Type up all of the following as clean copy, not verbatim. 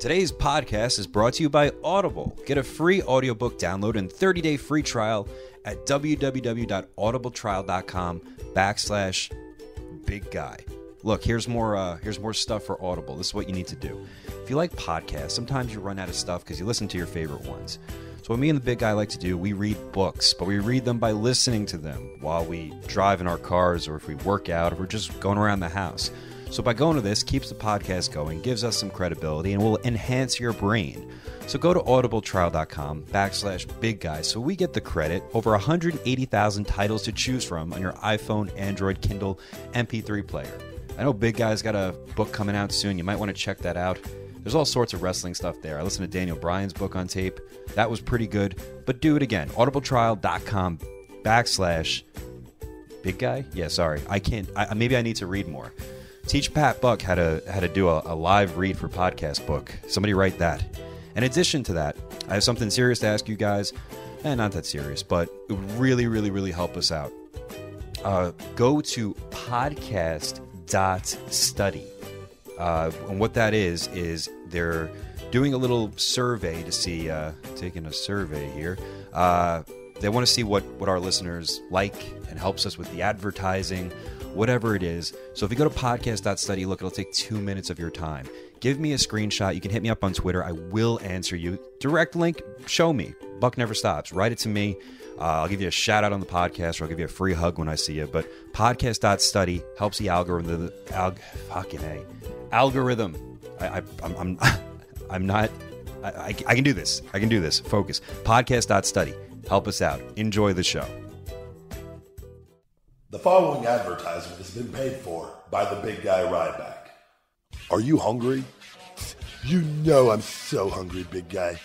Today's podcast is brought to you by Audible. Get a free audiobook download and 30-day free trial at www.audibletrial.com/big guy. Look, here's more stuff for Audible. This is what you need to do. If you like podcasts, sometimes you run out of stuff because you listen to your favorite ones. So what me and the big guy like to do, we read books, but we read them by listening to them while we drive in our cars, or if we work out, or we're just going around the house. So by going to this, keeps the podcast going, gives us some credibility, and will enhance your brain. So go to audibletrial.com/big guy so we get the credit. Over 180,000 titles to choose from on your iPhone, Android, Kindle, MP3 player. I know Big Guy's got a book coming out soon. You might want to check that out. There's all sorts of wrestling stuff there. I listened to Daniel Bryan's book on tape. That was pretty good. But do it again. audibletrial.com/big guy. Yeah, sorry. I can't. Maybe I need to read more. Teach Pat Buck how to do a live read for podcast book. Somebody write that. In addition to that, I have something serious to ask you guys. Not that serious, but it would really, really, really help us out. Go to podcast.study. And what that is they're doing a little survey to see, taking a survey here. They want to see what our listeners like and helps us with the advertising, whatever it is. So if you go to podcast.study, look, it'll take 2 minutes of your time. Give me a screenshot. You can hit me up on Twitter. I will answer you. Direct link, show me. Buck never stops. Write it to me. I'll give you a shout out on the podcast, or I'll give you a free hug when I see you. But podcast.study helps the algorithm. Algorithm. I'm not. I can do this. I can do this. Focus. Podcast.study. Help us out. Enjoy the show. The following advertisement has been paid for by the big guy Ryback. Are you hungry? You know I'm so hungry, big guy.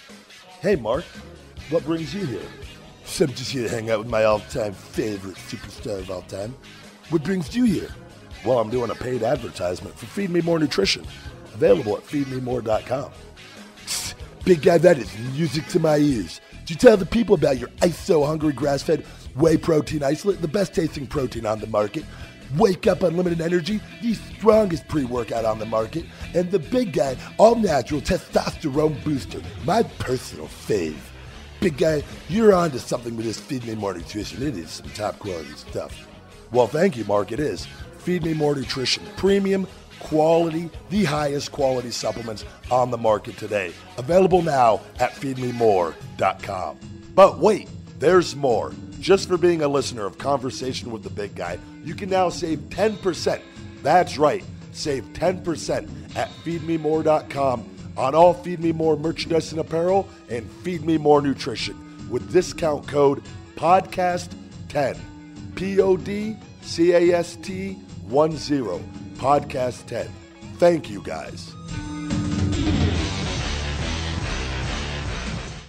Hey, Mark, what brings you here? So I'm just here to hang out with my all-time favorite superstar of all time. What brings you here? Well, I'm doing a paid advertisement for Feed Me More Nutrition, available at feedmemore.com. Big guy, that is music to my ears. Did you tell the people about your Ice So Hungry grass-fed whey protein isolate, the best tasting protein on the market? Wake up unlimited energy, the strongest pre-workout on the market, and the big guy all-natural testosterone booster, my personal fave. Big guy, you're on to something with this Feed Me More Nutrition. It is some top quality stuff. Well, thank you, Mark. It is. Feed Me More Nutrition. Premium, quality, the highest quality supplements on the market today. Available now at feedmemore.com. But wait, there's more. Just for being a listener of Conversation with the Big Guy, you can now save 10%. That's right. Save 10% at feedmemore.com on all Feed Me More merchandise and apparel and Feed Me More Nutrition with discount code PODCAST10. PODCAST10. Podcast10. Thank you, guys.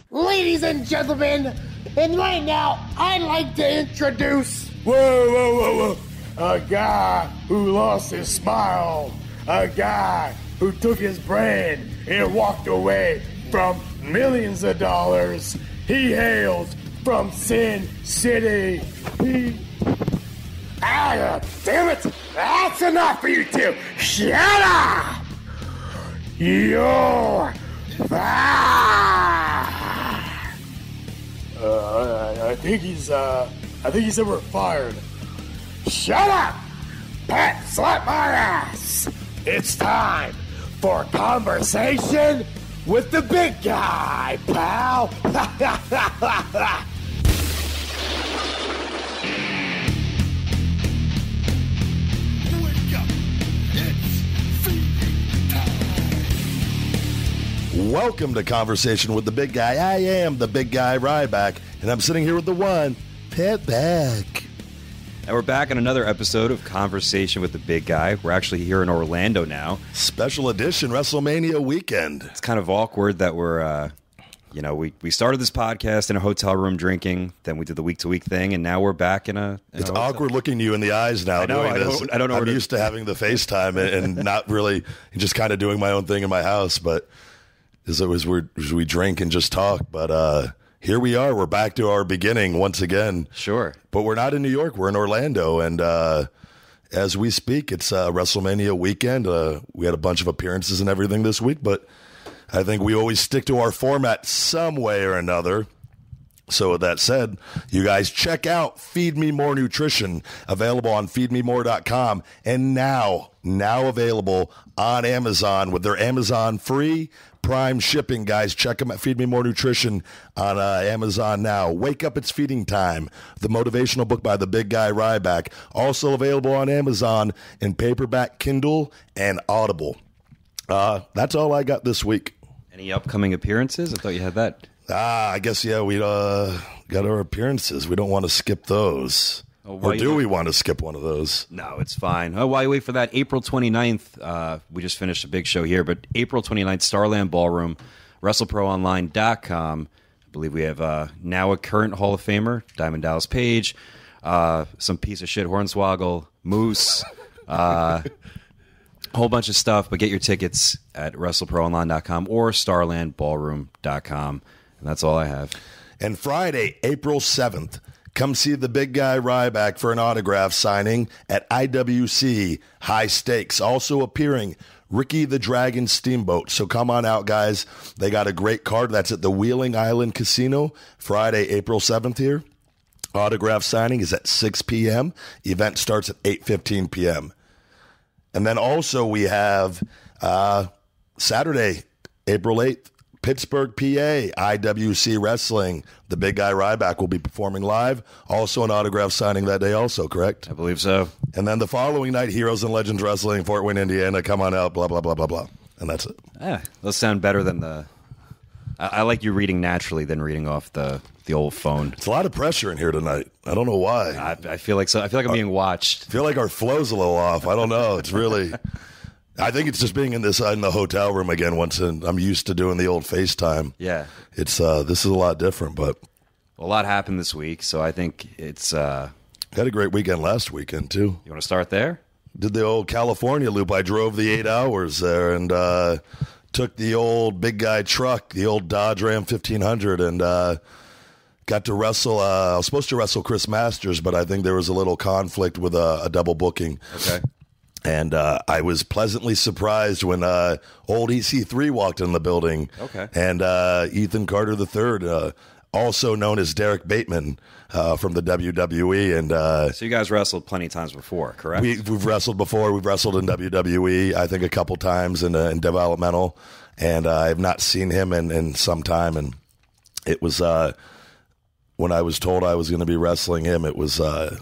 Ladies and gentlemen, and right now, I'd like to introduce... Whoa. A guy who lost his smile. A guy who took his brand and walked away from millions of dollars. He hails from Sin City. Damn it! That's enough for you two! Shut up! You're fired! I think he said we're fired. Shut up! Pat, slap my ass! It's time for Conversation with the Big Guy, pal! Welcome to Conversation with the Big Guy. I am the big guy Ryback, and I'm sitting here with the one, Pat Back. And we're back on another episode of Conversation with the Big Guy. We're actually here in Orlando now. Special edition WrestleMania weekend. It's kind of awkward that we're, we started this podcast in a hotel room drinking, then we did the week-to-week thing, and now we're back in a... It's awkward looking you in the eyes now doing this. I don't know. I'm used to having the FaceTime and not really, just kind of doing my own thing in my house, but as we drink and just talk, but here we are. We're back to our beginning once again. Sure. But we're not in New York. We're in Orlando, and as we speak, it's WrestleMania weekend. We had a bunch of appearances and everything this week, but I think we always stick to our format some way or another. So with that said, you guys check out Feed Me More Nutrition, available on feedmemore.com, and now available on Amazon with their Amazon free Prime shipping, guys. Check them at Feed Me More Nutrition on Amazon now. Wake Up, It's Feeding Time, the motivational book by the big guy Ryback, also available on Amazon in paperback, Kindle, and Audible. That's all I got this week. Any upcoming appearances? I thought you had that. I guess, yeah, we got our appearances. We don't want to skip those. Or do we want to skip one of those? No, it's fine. While you wait for that, April 29th, we just finished a big show here, but April 29th, Starland Ballroom, WrestleProOnline.com. I believe we have now a current Hall of Famer, Diamond Dallas Page, some piece of shit Hornswoggle, Moose, whole bunch of stuff, but get your tickets at WrestleProOnline.com or StarlandBallroom.com. And that's all I have. And Friday, April 7th, come see the big guy Ryback for an autograph signing at IWC High Stakes. Also appearing, Ricky the Dragon Steamboat. So come on out, guys. They got a great card. That's at the Wheeling Island Casino, Friday, April 7th here. Autograph signing is at 6 p.m. Event starts at 8:15 p.m. And then also we have Saturday, April 8th, Pittsburgh, PA, IWC Wrestling. The big guy Ryback will be performing live. Also an autograph signing that day also, correct? I believe so. And then the following night, Heroes and Legends Wrestling, Fort Wayne, Indiana. Come on out, blah, blah, blah, blah, blah. And that's it. Yeah, those sound better than the... I like you reading naturally than reading off the old phone. It's a lot of pressure in here tonight. I don't know why. I feel like I feel like I'm being watched. I feel like our flow's a little off. I don't know. It's really... I think it's just being in the hotel room again. I'm used to doing the old FaceTime. Yeah, it's this is a lot different, but a lot happened this week, so I think it's had a great weekend last weekend too. You want to start there? Did the old California loop. I drove the 8 hours there and took the old big guy truck, the old Dodge Ram 1500, and got to wrestle. I was supposed to wrestle Chris Masters, but I think there was a little conflict with a double booking. Okay. And I was pleasantly surprised when old EC3 walked in the building. Okay. And Ethan Carter III, also known as Derrick Bateman from the WWE. And so you guys wrestled plenty of times before, correct? We've wrestled before. We've wrestled in WWE, I think, a couple times in developmental. And I have not seen him in some time. And it was when I was told I was going to be wrestling him, it was a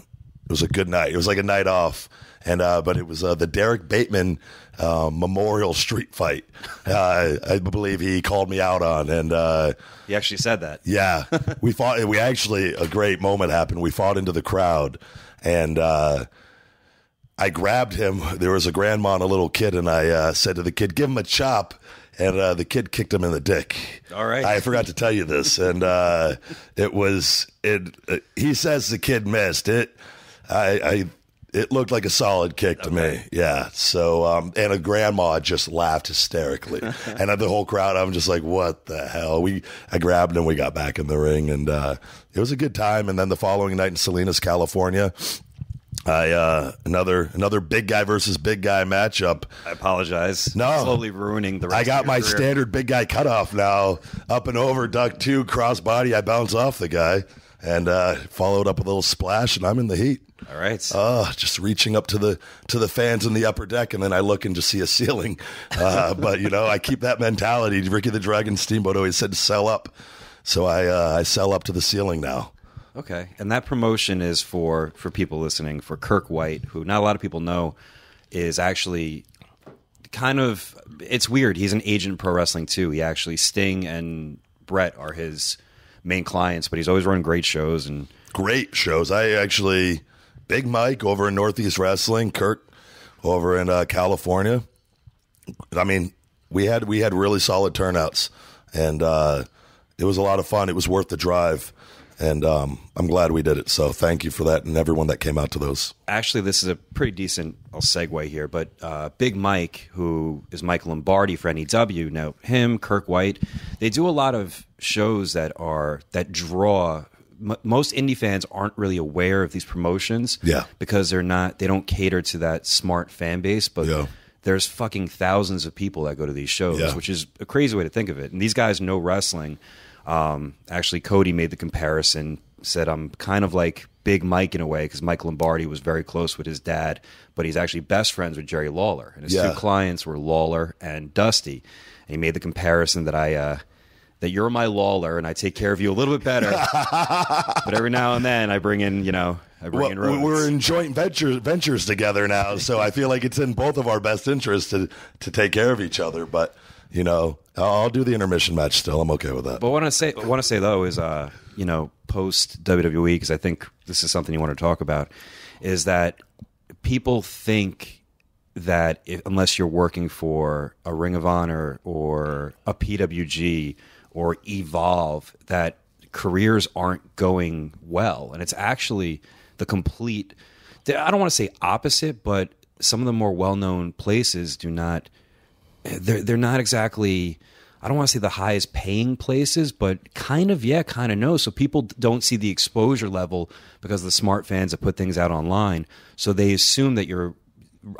good night. It was like a night off. And but it was the Derrick Bateman Memorial Street Fight. I believe he called me out on, and he actually said that. Yeah, we fought. We actually a great moment happened. We fought into the crowd, and I grabbed him. There was a grandma and a little kid, and I said to the kid, "Give him a chop." And the kid kicked him in the dick. All right. I forgot to tell you this, and he says the kid missed it. It looked like a solid kick to me. Yeah. So, and a grandma just laughed hysterically. And the whole crowd, I'm just like, what the hell? I grabbed him, we got back in the ring, and it was a good time. And then the following night in Salinas, California, another big guy versus big guy matchup. I apologize. No. Slowly ruining the rest I got of your my career. standard big guy cutoff now. Up and over, duck 2, cross body. I bounce off the guy and followed up with a little splash, and I'm in the heat. All right. Just reaching up to the fans in the upper deck, and then I look and just see a ceiling. But I keep that mentality. Ricky the Dragon Steamboat always said to sell up, so I sell up to the ceiling now. Okay, and that promotion is for people listening, for Kirk White, who not a lot of people know is actually kind of, it's weird. He's an agent in pro wrestling too. He actually, Sting and Brett are his main clients, but he's always running great shows. Great shows. I actually, Big Mike over in Northeast Wrestling, Kirk over in California. I mean, we had really solid turnouts, and it was a lot of fun. It was worth the drive. And I'm glad we did it. So thank you for that and everyone that came out to those. Actually, this is a pretty decent segue here. But Big Mike, who is Mike Lombardi for NEW, now him, Kirk White, they do a lot of shows that draw. Most indie fans aren't really aware of these promotions. Yeah. Because they don't cater to that smart fan base. But there's fucking thousands of people that go to these shows, which is a crazy way to think of it. And these guys know wrestling. Actually, Cody made the comparison, said I'm kind of like Big Mike in a way, because Mike Lombardi was very close with his dad, but he's actually best friends with Jerry Lawler. And his two clients were Lawler and Dusty. And he made the comparison that that you're my Lawler and I take care of you a little bit better. But every now and then I bring in, in Rhodes. We're in joint ventures together now, so I feel like it's in both of our best interests to take care of each other. But, I'll do the intermission match still. I'm okay with that. But what I want to say though is, post WWE, because I think this is something you want to talk about, is that people think that unless you're working for a Ring of Honor or a PWG or Evolve, that careers aren't going well. And it's actually the complete, I don't want to say opposite, but some of the more well-known places do not, they're not exactly, I don't want to say the highest paying places, but kind of no. So people don't see the exposure level because the smart fans have put things out online. So they assume that you're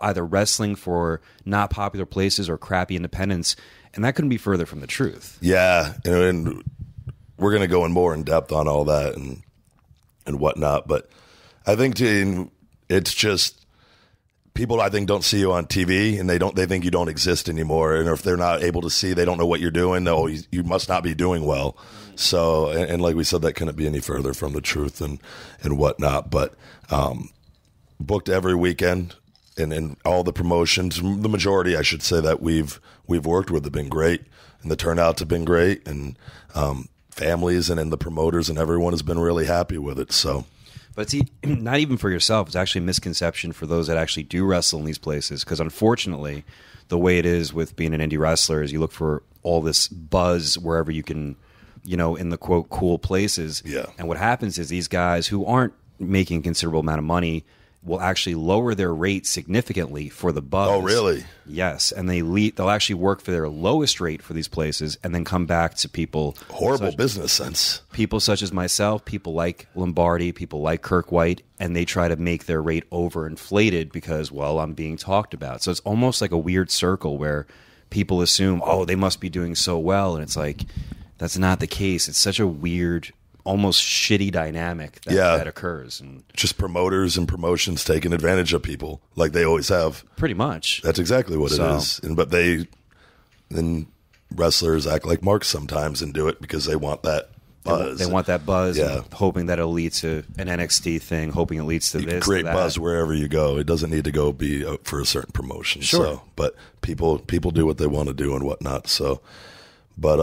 either wrestling for not popular places or crappy independents, and that couldn't be further from the truth. Yeah, and we're going to go in more in depth on all that and whatnot, but I think it's just people, I think, don't see you on TV, and they think you don't exist anymore, and if they're not able to see, they don't know what you're doing. No, you must not be doing well. So, and like we said, that couldn't be any further from the truth and whatnot. But booked every weekend. And all the promotions, the majority, I should say, that we've worked with have been great, and the turnouts have been great, and families and the promoters and everyone has been really happy with it. So, but it's not even for yourself. It's actually a misconception for those that actually do wrestle in these places, because unfortunately, the way it is with being an indie wrestler is you look for all this buzz wherever you can, in the quote cool places. Yeah. And what happens is these guys who aren't making a considerable amount of money will actually lower their rate significantly for the buzz. Oh, really? Yes, and they'll actually work for their lowest rate for these places and then come back to people. Horrible business sense. People such as myself, people like Lombardi, people like Kirk White, and they try to make their rate overinflated because, well, I'm being talked about. So it's almost like a weird circle where people assume, oh, they must be doing so well, and it's like, that's not the case. It's such a weird, almost shitty dynamic that occurs. And just promoters and promotions taking advantage of people like they always have. Pretty much. That's exactly what it is. But wrestlers act like marks sometimes and do it because they want that buzz. They want that buzz, hoping that it'll lead to an NXT thing, hoping it leads to this. Create buzz wherever you go. It doesn't need to be for a certain promotion. Sure. So, but people do what they want to do and whatnot. So, but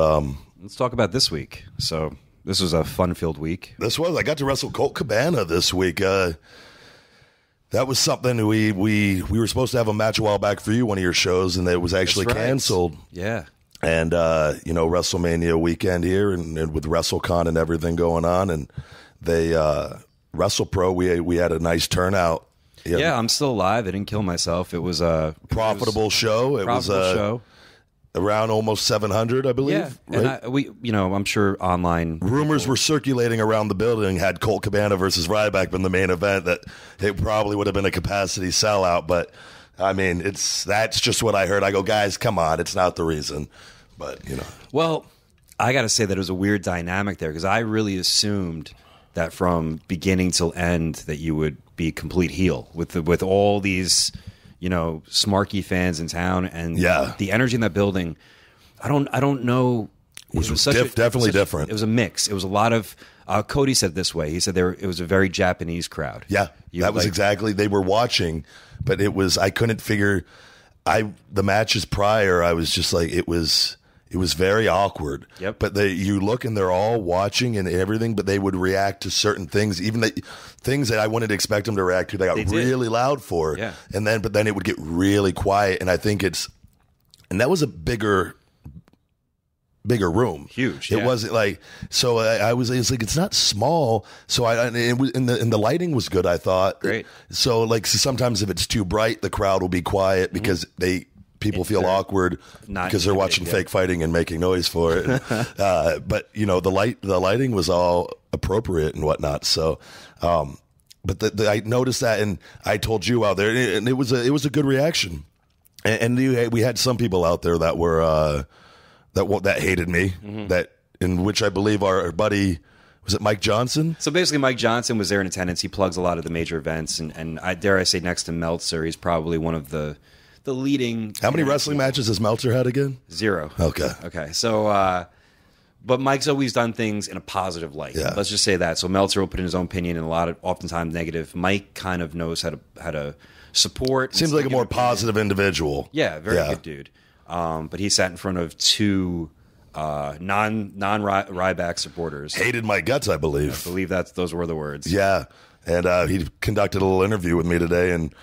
let's talk about this week. So, this was a fun-filled week. I got to wrestle Colt Cabana this week. That was something we were supposed to have a match a while back for you, one of your shows, and it was actually canceled. Yeah. And, WrestleMania weekend here and with WrestleCon and everything going on. And they, WrestlePro, we had a nice turnout. Yeah, I'm still alive. I didn't kill myself. It was a profitable show. It was a show. Around almost 700, I believe. Yeah, right? and I'm sure online rumors were circulating around the building. Had Colt Cabana versus Ryback been the main event, that it probably would have been a capacity sellout. But I mean, that's just what I heard. I go, guys, come on, it's not the reason. But well, I got to say that it was a weird dynamic there because I really assumed that from beginning till end that you would be complete heel with all these, smarky fans in town, and the energy in that building. I don't know. It was definitely different. It was a mix. It was a lot of. Cody said it this way. He said it was a very Japanese crowd. Yeah, that was exactly. They were watching, but it was. I couldn't figure. The matches prior, I was just like it was very awkward. Yep. But you look and they're all watching and everything, but they would react to certain things, even things that I wouldn't expect them to react to. They got really loud for. Yeah. But then it would get really quiet, and I think and that was a bigger room. Huge. It wasn't like, so I was like, it's not small. So and the lighting was good, I thought. Great. So sometimes if it's too bright, the crowd will be quiet because people feel awkward because they're watching fake fighting and making noise for it. But the lighting was all appropriate and whatnot. So, but I noticed that, and I told you out there, and it was a good reaction. And we had some people out there that were that hated me, that in which I believe our buddy, was it Mike Johnson? So basically, Mike Johnson was there in attendance. He plugs a lot of the major events, and I dare I say, next to Meltzer, he's probably one of the leading. How many wrestling matches has Meltzer had again? 0. Okay. So, but Mike's always done things in a positive light. Yeah. Let's just say that. So Meltzer will put in his own opinion, and oftentimes negative. Mike kind of knows how to support. Seems like a more positive individual. Yeah, very good dude. But he sat in front of 2 non-Ryback supporters. Hated my guts, I believe. I believe those were the words. Yeah, and he conducted a little interview with me today and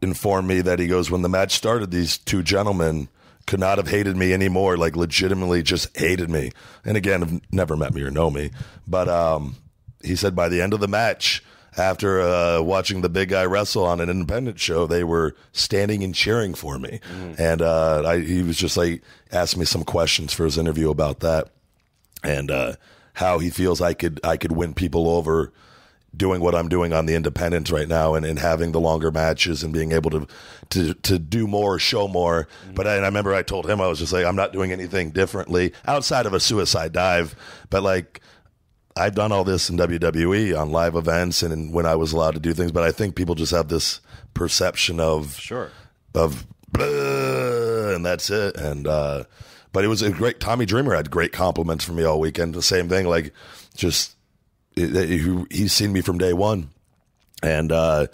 informed me that he goes, when the match started, these 2 gentlemen could not have hated me anymore, like legitimately just hated me. And again, have never met me or know me. But he said by the end of the match, after watching the big guy wrestle on an independent show, they were standing and cheering for me. And he was just like, asked me some questions for his interview about that, and how he feels I could win people over doing what I'm doing on the independents right now, and having the longer matches and being able to do more, show more. But I remember I told him, I was just like, I'm not doing anything differently outside of a suicide dive, but like, I've done all this in WWE on live events and when I was allowed to do things, but I think people just have this perception of blah, and that's it. And but it was a great. Tommy Dreamer had great compliments for me all weekend. The same thing, like just he's seen me from day one, and that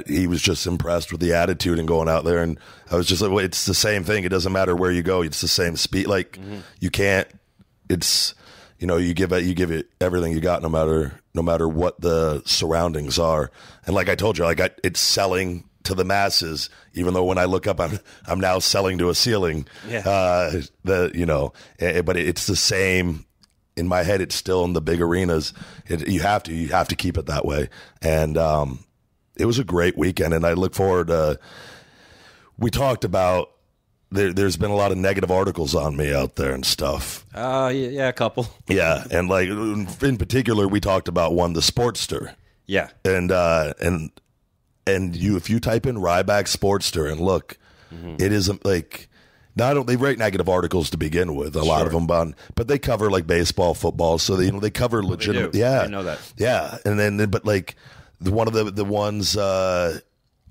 he was just impressed with the attitude and going out there. And I was just like, well, it's the same thing. It doesn't matter where you go. It's the same speed. Like you can't. It's. You give it everything you got, no matter what the surroundings are. And like I told you, it's selling to the masses. Even though when I look up, I'm now selling to a ceiling. Yeah. But it's the same in my head. It's still in the big arenas. You have to keep it that way. And it was a great weekend, and I look forward to. We talked about. There's been a lot of negative articles on me out there and stuff. Yeah, a couple. Yeah, and like in particular, we talked about one, the Sportster. Yeah, and if you type in Ryback Sportster and look, it isn't like they write negative articles to begin with. A lot of them, but they cover like baseball, football, so they cover legitimate. Yeah, I know that. Yeah, and then but like one of the ones.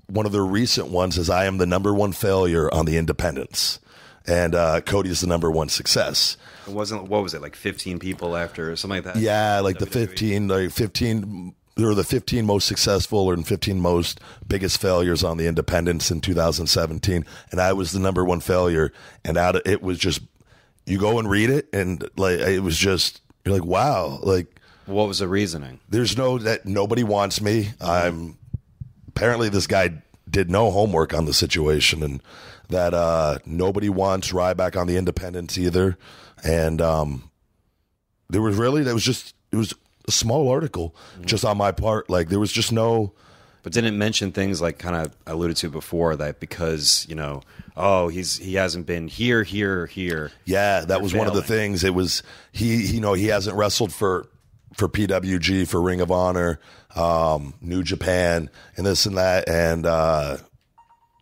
One of the recent ones is I am the number 1 failure on the independents, and Cody is the number 1 success. It wasn't, what was it, like 15 people after, something like that? Yeah, like the 15, they were the 15 most successful or 15 most biggest failures on the independents in 2017, and I was the number 1 failure, and it was just, you go and read it, and like it was just, you're like, wow, like. What was the reasoning? There's that nobody wants me. Apparently this guy did no homework on the situation, and that nobody wants Ryback on the independents either. And it was a small article just on my part. Like there was just no. But didn't it mention things like kind of alluded to before that because, he hasn't been here. Yeah, that was one of the things. It was he hasn't wrestled for PWG, for Ring of Honor, New Japan, and this and that, and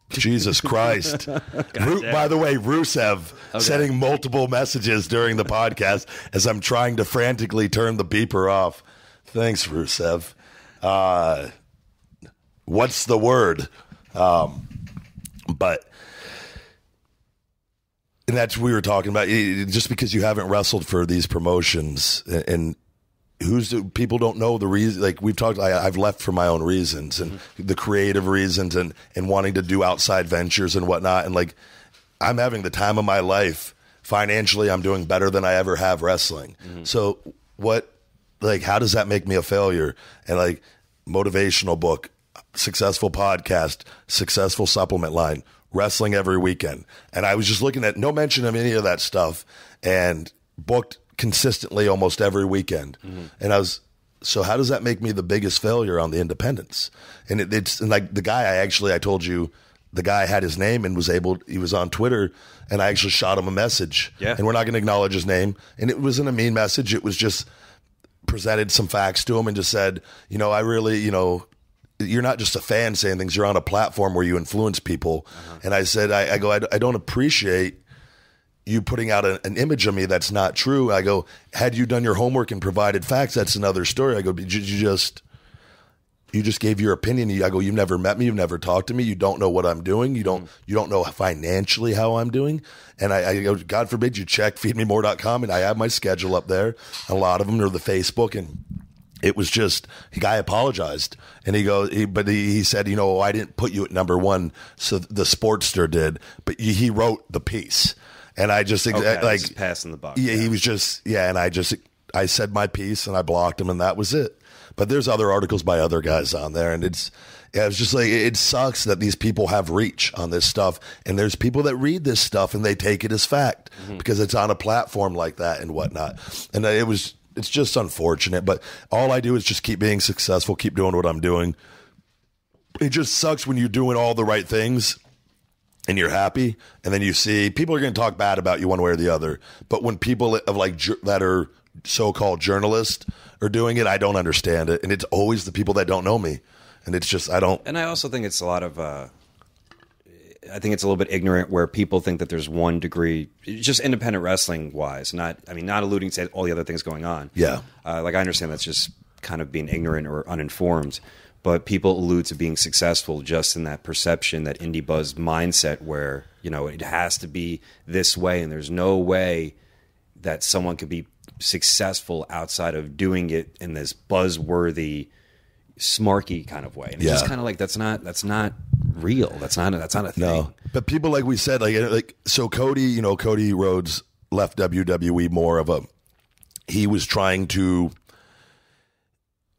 Jesus Christ. By the way, Rusev sending multiple messages during the podcast as I'm trying to frantically turn the beeper off. Thanks, Rusev. What's the word? But... And that's what we were talking about. Just because you haven't wrestled for these promotions and people don't know the reason. Like we've talked, I've left for my own reasons and the creative reasons and wanting to do outside ventures and whatnot. And like, I'm having the time of my life. Financially, I'm doing better than I ever have wrestling. So how does that make me a failure? And like motivational book, successful podcast, successful supplement line, wrestling every weekend. And I was just looking at no mention of any of that stuff and booked consistently almost every weekend. And so how does that make me the biggest failure on the independents? And it's like the guy I told you, the guy had his name and he was on Twitter, and I actually shot him a message. Yeah. And we're not going to acknowledge his name. And it wasn't a mean message. It was just presented some facts to him and just said, I really, you're not just a fan saying things. You're on a platform where you influence people. And I said, I don't appreciate you putting out an image of me that's not true. I go, had you done your homework and provided facts, that's another story. I go, you just gave your opinion. I go, you've never met me. You've never talked to me. You don't know what I'm doing. You don't know financially how I'm doing. And I go, God forbid you check feedmemore.com, and I have my schedule up there. A lot of them are the Facebook, and it was just, the guy apologized, and he said, I didn't put you at number one, so the Sportster did, but he wrote the piece, and I just just passing the buck. Yeah, he was just and I said my piece, and I blocked him, and that was it. But there's other articles by other guys on there, and it's just like, it sucks that these people have reach on this stuff, and there's people that read this stuff and they take it as fact because it's on a platform like that and whatnot, and it's just unfortunate, but all I do is just keep being successful, keep doing what I'm doing. It just sucks when you're doing all the right things and you're happy, and then you see people are going to talk bad about you one way or the other. But when people that are so-called journalists are doing it, I don't understand it, and it's always the people that don't know me, and it's just I don't. And I also think it's a lot of. I think it's a little bit ignorant where people think that there's one degree, just independent wrestling wise, not alluding to all the other things going on. Yeah. I understand that's just kind of being ignorant or uninformed, but people allude to being successful just in that perception, that indie buzz mindset where, it has to be this way, and there's no way that someone could be successful outside of doing it in this buzzworthy, smarky kind of way. And it's just kind of like, that's not real. That's not a thing. No, but people, like we said, so Cody, Cody Rhodes left WWE more of he was trying to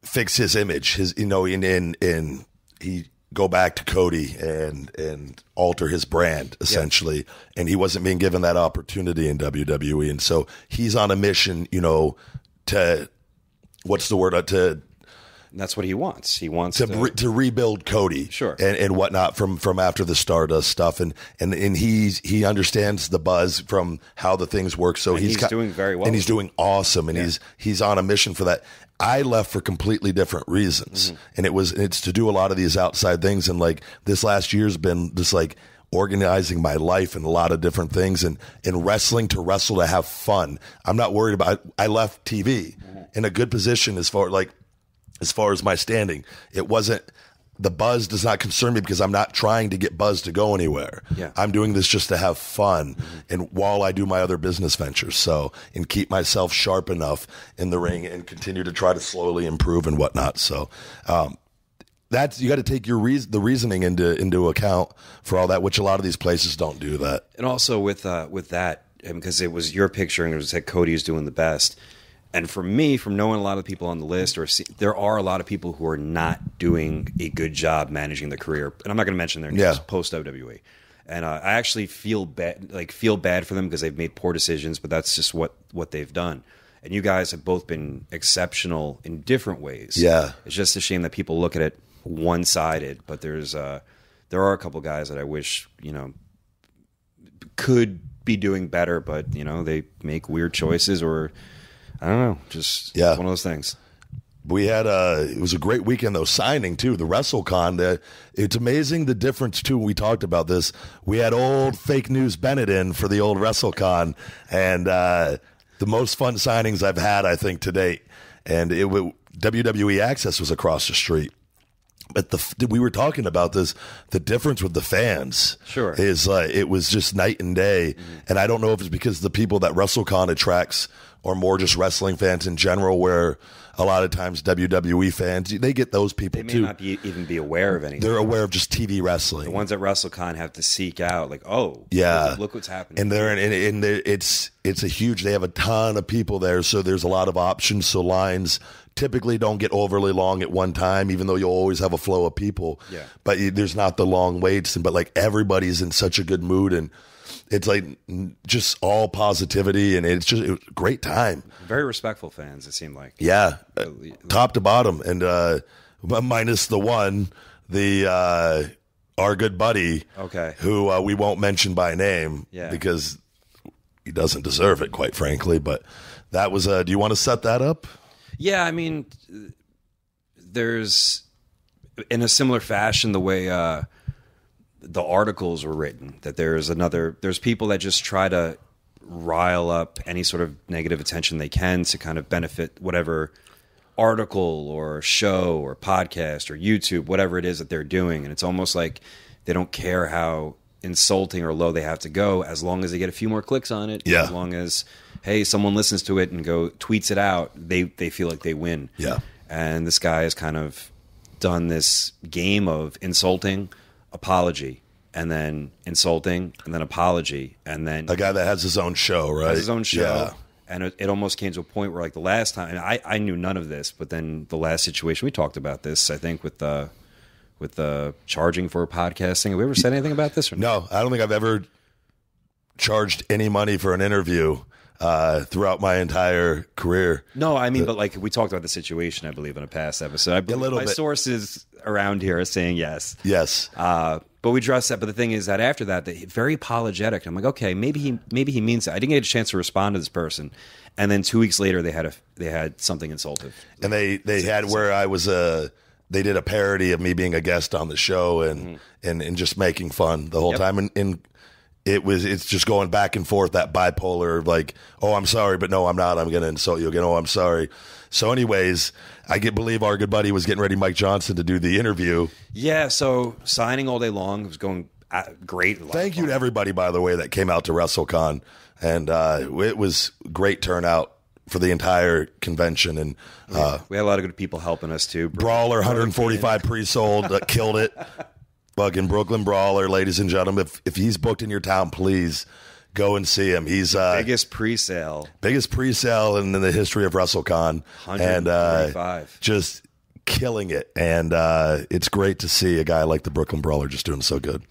fix his image, and he go back to Cody and alter his brand essentially, and he wasn't being given that opportunity in WWE, and so he's on a mission, to what's the word to. And that's what he wants. He wants to rebuild Cody, sure, and whatnot from after the Stardust stuff, and he understands the buzz from how the things work. So he's doing very well, and he's doing awesome, and he's on a mission for that. I left for completely different reasons, and it's to do a lot of these outside things, and like this last year's been just like organizing my life and a lot of different things, and wrestling to wrestle to have fun. I'm not worried about. I left TV in a good position as far as my standing. It wasn't, the buzz does not concern me because I'm not trying to get buzz to go anywhere. Yeah. I'm doing this just to have fun, and while I do my other business ventures, and keep myself sharp enough in the ring and continue to try to slowly improve and whatnot. So that's, you got to take the reasoning into account for all that, which a lot of these places don't do that. And also with that, because it was your picture and it was that Cody is doing the best. And for me, from knowing a lot of people on the list, there are a lot of people who are not doing a good job managing their career. And I'm not going to mention their names post WWE. And I actually feel bad for them because they've made poor decisions, but that's just what they've done. And you guys have both been exceptional in different ways. Yeah, it's just a shame that people look at it one-sided. But there are a couple guys that I wish could be doing better, but they make weird choices or. I don't know, just one of those things. We had it was a great weekend though, signing too, the WrestleCon. It's amazing the difference too. We talked about this. We had old fake news Bennett in for the old WrestleCon, and the most fun signings I've had, I think, to date. And WWE Axxess was across the street. But we were talking about this. The difference with the fans, is it was just night and day. And I don't know if it's because the people that WrestleCon attracts or more just wrestling fans in general, where a lot of times WWE fans, they get those people too. They may not even be aware of anything. They're aware of just TV wrestling. The ones at WrestleCon have to seek out, look what's happening. And it's a huge. They have a ton of people there, so there's a lot of options. So lines typically don't get overly long at one time, even though you'll always have a flow of people. Yeah. But there's not the long waits, but like everybody's in such a good mood, and it's like just all positivity, and it was a great time. Very respectful fans, it seemed like. Yeah, top to bottom, and minus the one, our good buddy, who we won't mention by name, because he doesn't deserve it, quite frankly. But that was. Do you want to set that up? Yeah, I mean, it in a similar fashion, the way the articles were written, that there's people that just try to rile up any sort of negative attention they can to kind of benefit whatever article or show or podcast or YouTube, whatever it is that they're doing. And it's almost like they don't care how insulting or low they have to go, as long as they get a few more clicks on it. Yeah. As long as, hey, someone listens to it and tweets it out, they feel like they win. Yeah. And this guy has kind of done this game of insulting, apology, and then insulting, and then apology, and then A guy that has his own show, right? has his own show. Yeah. And it almost came to a point where, like, the last time, and I knew none of this, but then the last situation, we talked about this, I think, with the charging for podcasting. Have we ever said anything about this? Or No, I don't think I've ever charged any money for an interview throughout my entire career. No, I mean, but like we talked about the situation, I believe, in a past episode. I believe little my bit. sources around here are saying yes. Yes. But we addressed that. But the thing is that after that, very apologetic. I'm like, okay, maybe he means it. I didn't get a chance to respond to this person. And then 2 weeks later, they had something insultive. And they had where I was they did a parody of me being a guest on the show and just making fun the whole time. And it's just going back and forth, that bipolar, like, oh, I'm sorry, but no, I'm not. I'm going to insult you again. Oh, I'm sorry. So anyways, believe our good buddy was getting ready, Mike Johnson, to do the interview. Yeah, so signing all day long. It was going great. Thank you to everybody, by the way, that came out to WrestleCon. And it was great turnout for the entire convention. And we had a lot of good people helping us, too. Brawler, 145 pre-sold, killed it. Fucking Brooklyn Brawler, ladies and gentlemen. If he's booked in your town, please go and see him. He's biggest pre-sale in the history of WrestleCon, and just killing it. And it's great to see a guy like the Brooklyn Brawler just doing so good.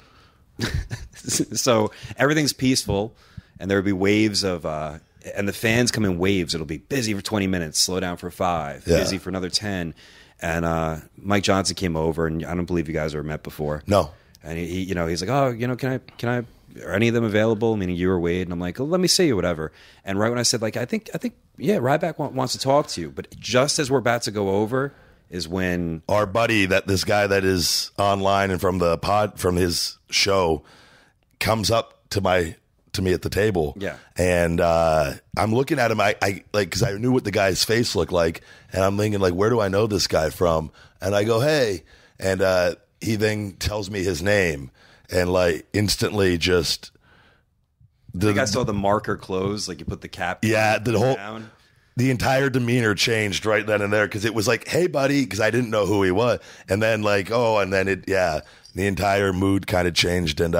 So everything's peaceful, and there'll be waves of, and the fans come in waves. It'll be busy for 20 minutes, slow down for 5, busy for another 10. And Mike Johnson came over, and I don't believe you guys ever met before. No. And he's like, oh, can I, are any of them available? Meaning you or Wade? And I'm like, oh, let me see you, whatever. And right when I said, like, I think, yeah, Ryback wants to talk to you. But just as we're about to go over is when our buddy, this guy that is online and from his show, comes up to me at the table. Yeah. And I'm looking at him, I like, because I knew what the guy's face looked like, and I'm thinking, like, where do I know this guy from? And I go, hey, and he then tells me his name, and like instantly just I think I saw the marker close, like you put the cap down. The entire demeanor changed right then and there, because it was like, hey buddy, because I didn't know who he was, and then like, oh, and then the entire mood kind of changed. And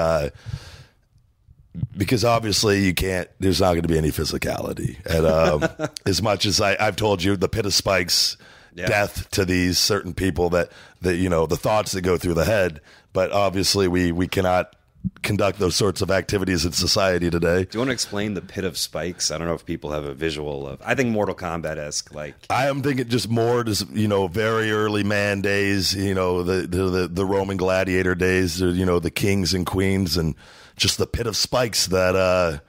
because obviously there's not going to be any physicality. And as much as I've told you, the pit of spikes, death to these certain people that the thoughts that go through the head. But obviously we cannot conduct those sorts of activities in society today. Do you want to explain the pit of spikes? I don't know if people have a visual of, I think Mortal Kombat-esque, like. I am thinking just more, very early man days, the Roman gladiator days, the kings and queens, and just the pit of spikes, that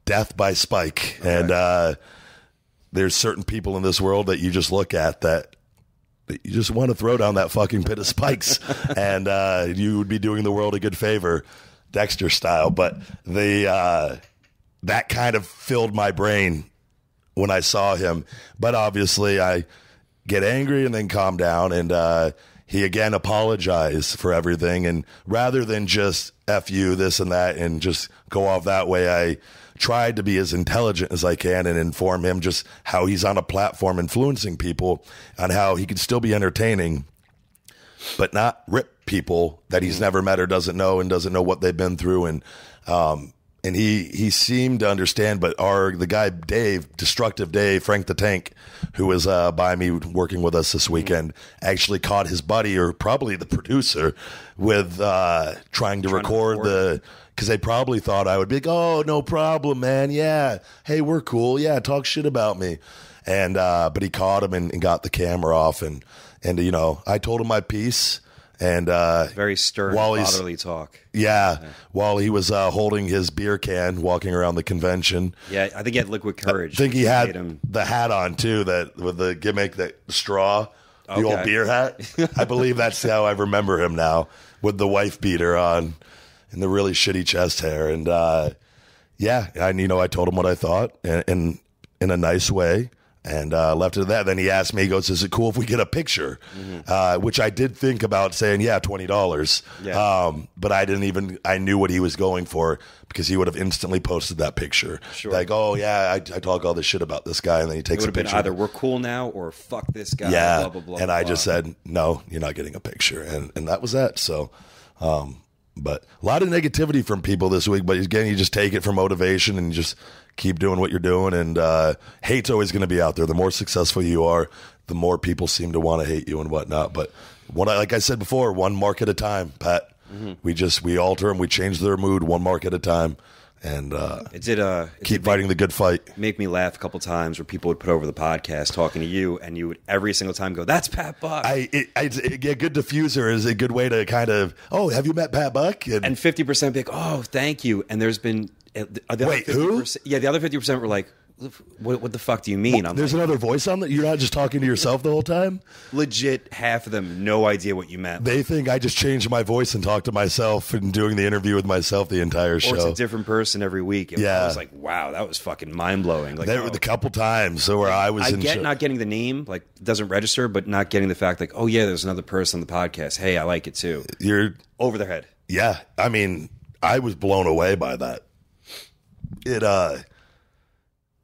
death by spike. Okay. And there's certain people in this world that you just look at that you just want to throw down that fucking pit of spikes. And you would be doing the world a good favor, Dexter style. But that kind of filled my brain when I saw him. But obviously I get angry and then calm down, and he again apologized for everything. And rather than just F you, this and that, and just go off that way, I tried to be as intelligent as I can and inform him just how he's on a platform influencing people, on how he can still be entertaining, but not rip people that he's never met or doesn't know what they've been through. And he seemed to understand, but the guy Dave, Destructive Dave, Frank the Tank, who was by me working with us this weekend, actually caught his buddy, or probably the producer, with trying to record because they probably thought I would be like, oh, no problem, man, yeah, hey, we're cool, yeah, talk shit about me. And but he caught him and got the camera off, and I told him my piece. And very stern, fatherly talk. Yeah, while he was holding his beer can, walking around the convention. Yeah, I think he had liquid courage. I think he had the hat on too, that with the gimmick, that straw. the old beer hat. I believe that's how I remember him now, with the wife beater on and the really shitty chest hair. And I told him what I thought in a nice way. And left it at that. Then he asked me, he goes, is it cool if we get a picture? Which I did think about saying, $20. Yeah. But I knew what he was going for, because he would have instantly posted that picture. Sure. Like, I talk all this shit about this guy, and then he takes a picture. It would have been either we're cool now or fuck this guy. Yeah. Blah, blah, blah, and blah, I blah. just said, no, you're not getting a picture. And that was that. So, but a lot of negativity from people this week, but again, you just take it for motivation and you just keep doing what you're doing. And hate's always going to be out there. The more successful you are, the more people seem to want to hate you and whatnot. But like I said before, one mark at a time, Pat. We alter them. We change their mood one mark at a time. And keep fighting the good fight. Make me laugh a couple times where people would put over the podcast talking to you, and you would every single time go, "That's Pat Buck." A good diffuser is a good way to kind of, have you met Pat Buck? And 50% be like, "Oh, thank you." And there's been wait, who? Yeah, the other 50% were like, What the fuck do you mean? There's another voice on that? You're not just talking to yourself the whole time? Legit, half of them, no idea what you meant. They think I just changed my voice and talked to myself and doing the interview with myself the entire show. Or it's a different person every week. Yeah. I was like, wow, that was fucking mind-blowing. Like, there were a couple times where I was in get not getting the name, like, doesn't register, but not getting the fact, like, oh, yeah, there's another person on the podcast. Hey, I like it, too. You're over their head. Yeah. I mean, I was blown away by that.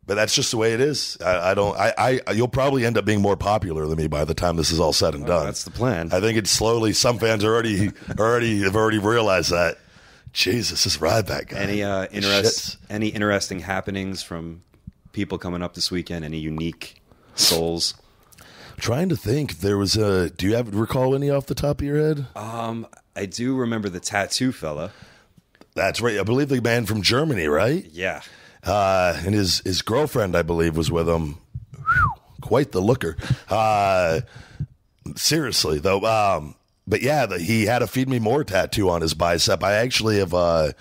But that's just the way it is. You'll probably end up being more popular than me by the time this is all said and done. That's the plan. I think it's slowly. Some fans have already realized that. Jesus, this Ryback guy. Any interesting happenings from people coming up this weekend? Any unique souls? Trying to think. There was a. Do you recall any off the top of your head? I do remember the tattoo fella. That's right. I believe the man from Germany, right? Yeah. And his girlfriend, I believe, was with him. Whew, quite the looker. Seriously, though. But yeah, he had a Feed Me More tattoo on his bicep. I actually have. I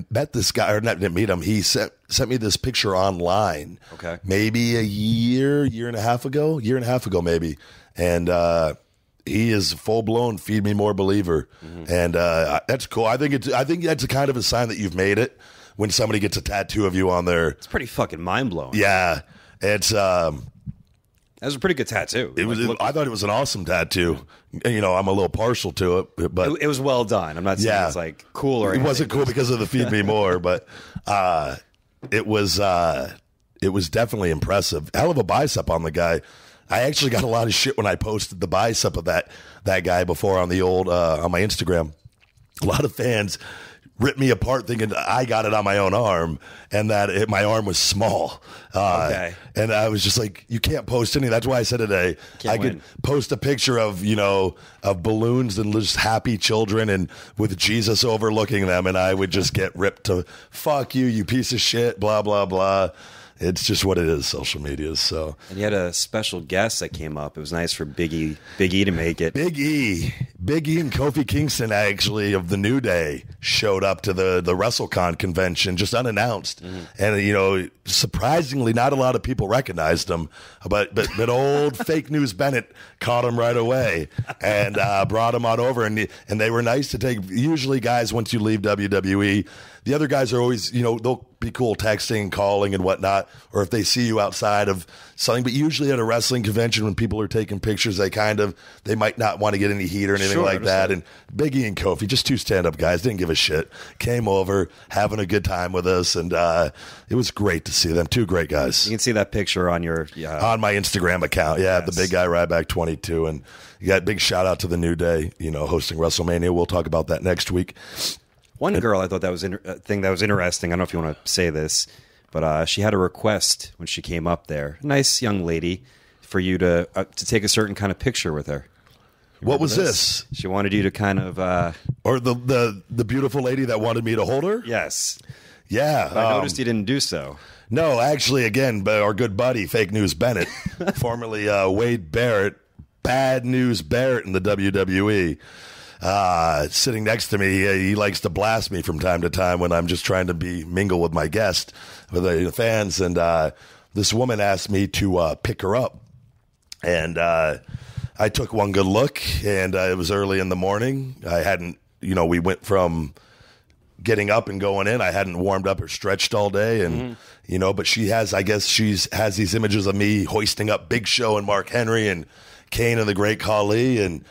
met this guy, or not, didn't meet him. He sent me this picture online. Okay. Maybe a year and a half ago, maybe. And he is a full blown Feed Me More believer, and that's cool. I think that's a kind of a sign that you've made it. When somebody gets a tattoo of you on there. It's pretty fucking mind-blowing. Yeah. It's that was a pretty good tattoo. I thought it was an awesome tattoo. You know, I'm a little partial to it, but it was well done. I'm not saying it's like cool or anything. It wasn't cool because of the Feed Me More, but it was definitely impressive. Hell of a bicep on the guy. I actually got a lot of shit when I posted the bicep of that guy before on the old on my Instagram. A lot of fans ripped me apart thinking I got it on my own arm and that my arm was small. Okay. And I was just like, you can't post any. That's why I said today I could post a picture of balloons and just happy children and with Jesus overlooking them, and I would just get ripped to fuck you piece of shit, blah, blah, blah. It's just what it is, social media. So, and you had a special guest that came up. It was nice for Big E to make it. Big E and Kofi Kingston, actually, of the New Day, showed up to the WrestleCon convention just unannounced. And surprisingly, not a lot of people recognized him, but old fake news Bennett caught him right away and brought him on over. And they were nice to take. Usually, guys, once you leave WWE, the other guys are always, they'll be cool texting, calling, and whatnot, or if they see you outside of something. But usually at a wrestling convention, when people are taking pictures, they might not want to get any heat or anything like that. And Big E and Kofi, just two stand-up guys, didn't give a shit, came over, having a good time with us, and it was great to see them. Two great guys. You can see that picture on your on my Instagram account. Yeah, yes. The big guy Ryback 22, and you got big shout out to the New Day, hosting WrestleMania. We'll talk about that next week. One girl I thought that was thing that was interesting. I don't know if you want to say this, but she had a request when she came up there. Nice young lady for you to take a certain kind of picture with her. What was this? She wanted you to kind of or the beautiful lady that wanted me to hold her? Yes. Yeah. But I noticed you didn't do so. No, actually, again, our good buddy, Fake News Bennett, formerly Wade Barrett, Bad News Barrett in the WWE. Sitting next to me, he likes to blast me from time to time when I'm just trying to mingle with my guest, with the fans. And this woman asked me to pick her up, and I took one good look, and it was early in the morning. I hadn't, we went from getting up and going in. I hadn't warmed up or stretched all day, and but she has these images of me hoisting up Big Show and Mark Henry and Kane and the Great Khali, and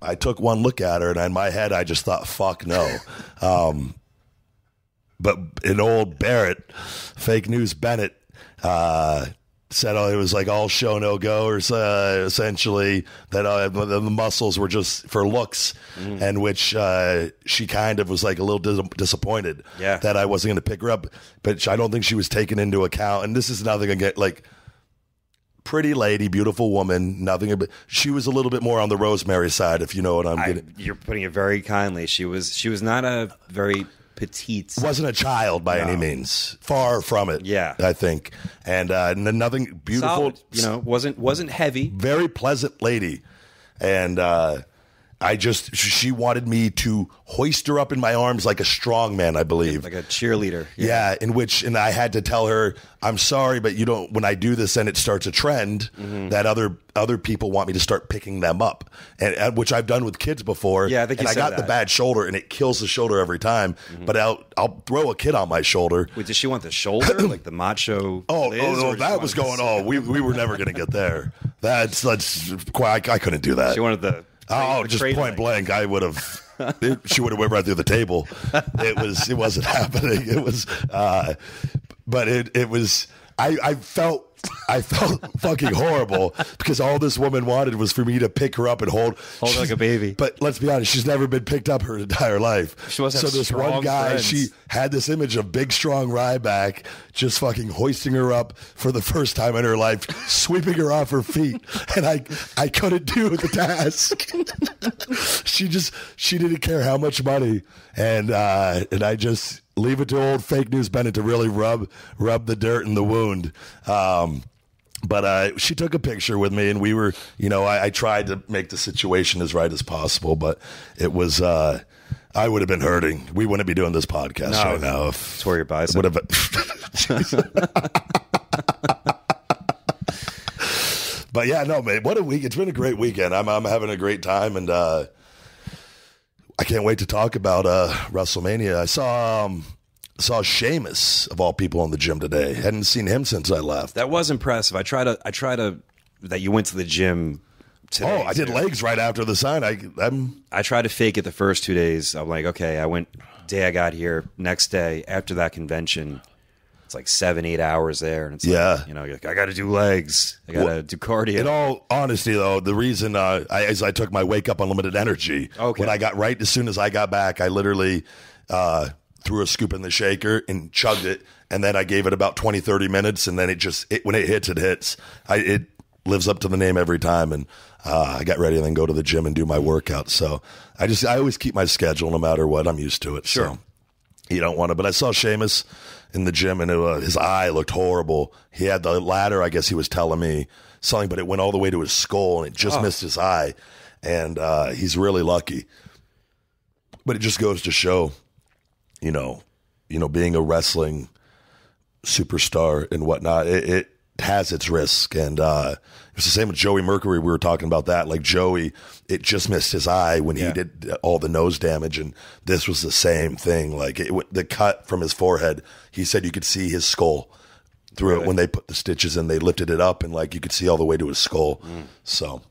I took one look at her, and in my head I just thought, fuck no. But an old Barrett, fake news Bennett, said it was like all show no go, or essentially that the muscles were just for looks, and which she kind of was like a little disappointed that I wasn't going to pick her up, but I don't think she was taken into account. And this is nothing against, like, pretty lady, beautiful woman, nothing, but she was a little bit more on the Rosemary side, if you know what I'm getting. You're putting it very kindly. She was not a very petite. Wasn't a child by any means. Far from it. Yeah, I think. And nothing beautiful. Solid, wasn't heavy. Very pleasant lady. And she wanted me to hoist her up in my arms like a strong man, I believe. Like a cheerleader. Yeah, and I had to tell her, I'm sorry, but when I do this and it starts a trend, that other people want me to start picking them up, and which I've done with kids before. Yeah, I think you said got that. the bad shoulder, and it kills the shoulder every time. But I'll throw a kid on my shoulder. Wait, does she want the shoulder, like the macho? Oh, that was going. We were never going to get there. That's quite. I couldn't do that. She wanted the. Just point blank, I would have. She would have went right through the table. It wasn't happening. It was, but it was. I felt fucking horrible because all this woman wanted was for me to pick her up and hold her like a baby. But let's be honest, she's never been picked up her entire life. She wasn't. So this one guy, friends. she had this image of big, strong Ryback just fucking hoisting her up for the first time in her life, sweeping her off her feet, and I couldn't do the task. She didn't care how much money, and I just leave it to old fake news Bennett to really rub the dirt in the wound. But she took a picture with me, and we were, I tried to make the situation as right as possible, but it was, I would have been hurting. We wouldn't be doing this podcast right now if tore your bicep. Would have. But yeah, no, man, what a week. It's been a great weekend. I'm having a great time, and I can't wait to talk about WrestleMania. I saw Sheamus, of all people, in the gym today. Hadn't seen him since I left. That was impressive. I try to that you went to the gym today. Oh, I did legs right after the sign. I tried to fake it the first 2 days. I'm like, okay, I went day I got here. Next day after that convention, it's like 7-8 hours there, and it's like, you're like, I got to do legs. I got to do cardio. In all honesty, though, the reason I took my Wake Up Unlimited Energy. Okay. When I got as soon as I got back, I literally threw a scoop in the shaker and chugged it, and then I gave it about 20-30 minutes, and then when it hits, it hits. It lives up to the name every time, and I got ready and then go to the gym and do my workout. So I always keep my schedule no matter what. I'm used to it. Sure. So you don't want to. But I saw Sheamus in the gym, and his eye looked horrible. He had the ladder, I guess he was telling me something, but it went all the way to his skull, and it just missed his eye. And he's really lucky. But it just goes to show, being a wrestling superstar and whatnot, it has its risk. And it's the same with Joey Mercury. We were talking about that. Like Joey, it just missed his eye when he did all the nose damage. And this was the same thing. Like the cut from his forehead, he said you could see his skull through it when they put the stitches in. They lifted it up, and like you could see all the way to his skull. So,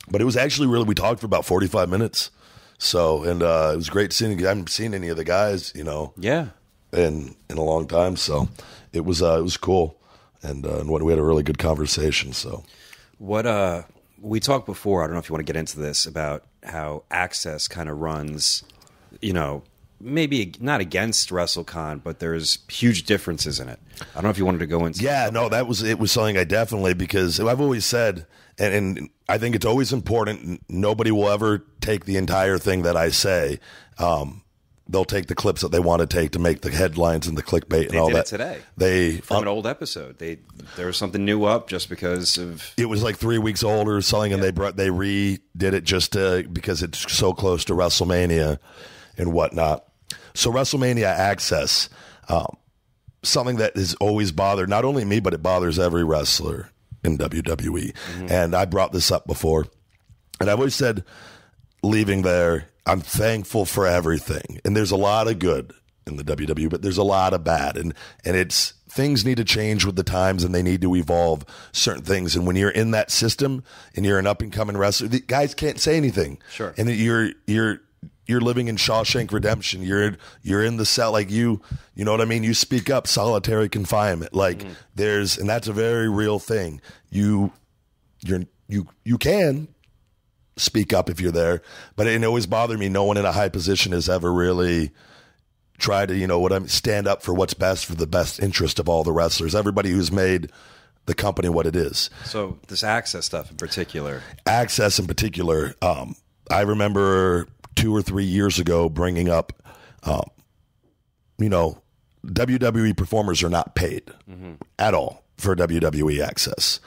but it was actually we talked for about 45 minutes. So, and it was great seeing. I haven't seen any of the guys, in a long time. So it was cool. And we had a really good conversation. So, what we talked before, I don't know if you want to get into this, about how Axxess kind of runs, maybe not against WrestleCon, but there's huge differences in it. I don't know if you wanted to go into. Yeah, no, it was something I definitely, because I've always said, and I think it's always important. Nobody will ever take the entire thing that I say. They'll take the clips that they want to take to make the headlines and the clickbait and all that. They did it today. From an old episode. There was something new up just because of... It was like 3 weeks old or something, and they redid it just because it's so close to WrestleMania and whatnot. So WrestleMania Axxess, something that has always bothered not only me, but it bothers every wrestler, in WWE. And I brought this up before. And I've always said, leaving there, I'm thankful for everything. And there's a lot of good in the WWE, but there's a lot of bad. And it's things need to change with the times, and they need to evolve certain things. And when you're in that system and you're an up-and-coming wrestler, the guys can't say anything. Sure. And you're living in Shawshank Redemption. You're in the cell, like you know what I mean? You speak up, solitary confinement. Like and that's a very real thing. You can speak up if you're there, but it always bothered me. No one in a high position has ever really tried to, stand up for what's best for the best interest of all the wrestlers. Everybody who's made the company what it is. So this Axxess stuff in particular. Axxess in particular, I remember 2 or 3 years ago bringing up, WWE performers are not paid at all for WWE Axxess.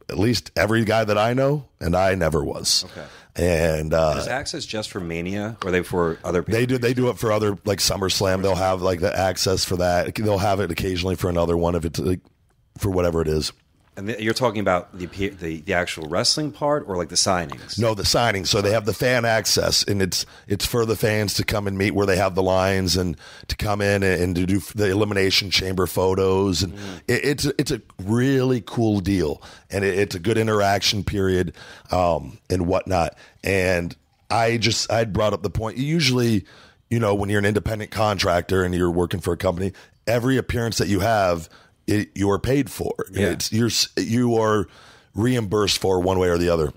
At least every guy that I know, and I never was. Okay. And is Axxess just for Mania, or are they for other people? They do it for other, like SummerSlam. They'll have like the Axxess for that. They'll have it occasionally for another one if it's like, for whatever it is. And you're talking about the actual wrestling part, or like the signings? No, the signings. So they have the fan access, and it's for the fans to come and meet where they have the lines and to come in and to do the Elimination Chamber photos. And it's a really cool deal, and it's a good interaction period and whatnot. And I'd brought up the point. Usually, when you're an independent contractor and you're working for a company, every appearance that you have, you are paid for. Yeah. You are reimbursed for one way or the other.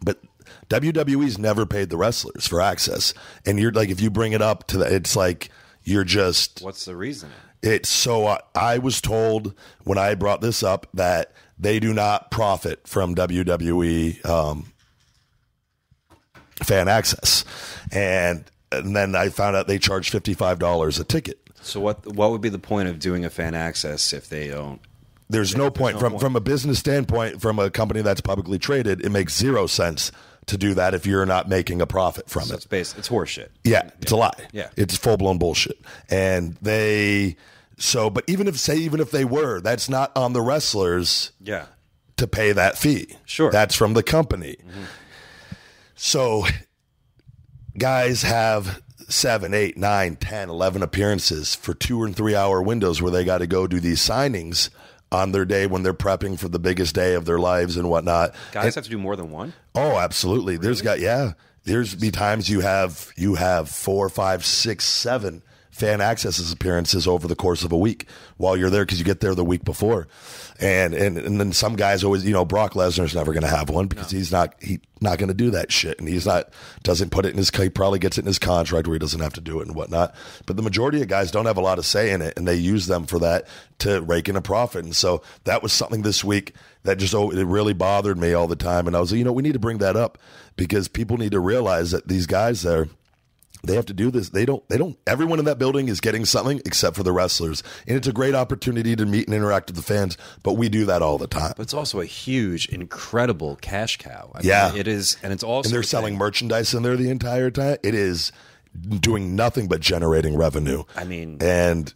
But WWE's never paid the wrestlers for Axxess. And you're like, if you bring it up to that, it's like you're just. What's the reason? It's so I was told when I brought this up that they do not profit from WWE fan access, and then I found out they charge $55 a ticket. So what would be the point of doing a fan access if they don't? There's no point. From a business standpoint, from a company that's publicly traded, it makes 0 sense to do that if you're not making a profit from it. It's horseshit. Yeah, it's a lie. Yeah. It's full-blown bullshit. And but even if they were, that's not on the wrestlers to pay that fee. Sure. That's from the company. So guys have 7, 8, 9, 10, 11 appearances for 2 and 3 hour windows where they got to go do these signings on their day when they're prepping for the biggest day of their lives and whatnot. Guys have to do more than one? Oh, absolutely. Really? There's be times you have 4, 5, 6, 7 fan access appearances over the course of a week while you're there because you get there the week before. And then some guys always, Brock Lesnar's never going to have one because he's not going to do that shit. And doesn't put it in he probably gets it in his contract where he doesn't have to do it and whatnot. But the majority of guys don't have a lot of say in it, and they use them for that to rake in a profit. And so that was something this week that it really bothered me all the time. And I was like, we need to bring that up because people need to realize that these guys there, they have to do this. They don't, everyone in that building is getting something except for the wrestlers. And it's a great opportunity to meet and interact with the fans, but we do that all the time. But it's also a huge, incredible cash cow. I mean, it is. And it's also. And they're selling merchandise in there the entire time. It is doing nothing but generating revenue. I mean. And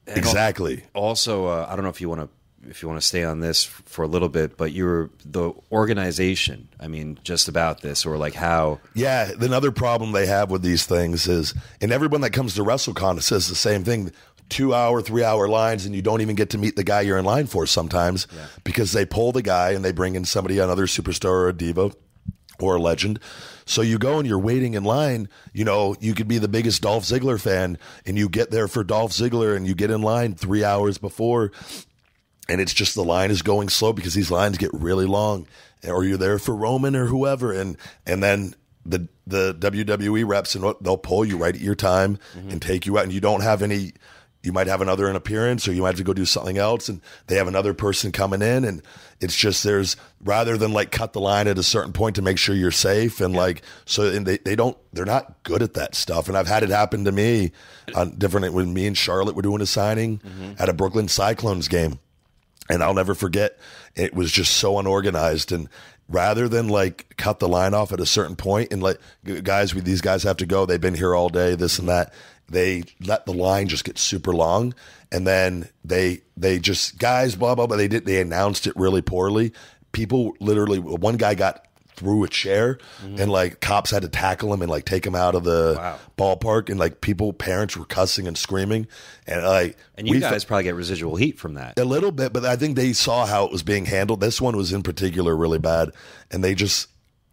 exactly. Also, I don't know if you want to stay on this for a little bit, but the organization, I mean, just about this, or like how. Yeah, another problem they have with these things is, and everyone that comes to WrestleCon says the same thing, 2 hour, 3 hour lines, and you don't even get to meet the guy you're in line for sometimes because they pull the guy and they bring in somebody, another superstar or a diva or a legend. So you go and you're waiting in line. You could be the biggest Dolph Ziggler fan and you get there for Dolph Ziggler and you get in line 3 hours before. And it's just the line is going slow because these lines get really long. Or you're there for Roman or whoever. And then the WWE reps, and they'll pull you right at your time and take you out. And you don't have any – you might have an appearance, or you might have to go do something else. And they have another person coming in. And it's just rather than like cut the line at a certain point to make sure you're safe. And they're not good at that stuff. And I've had it happen to me on different – when me and Charlotte were doing a signing at a Brooklyn Cyclones game. And I'll never forget, it was just so unorganized. And rather than like cut the line off at a certain point and like, these guys have to go, they've been here all day, this and that. they let the line just get super long, and then they just guys blah blah blah. They announced it really poorly. People literally, one guy got through a chair, and like cops had to tackle him and like take him out of the ballpark, and like parents were cussing and screaming, and like you guys probably get residual heat from that a little bit, but I think they saw how it was being handled. This one was in particular really bad, and they just.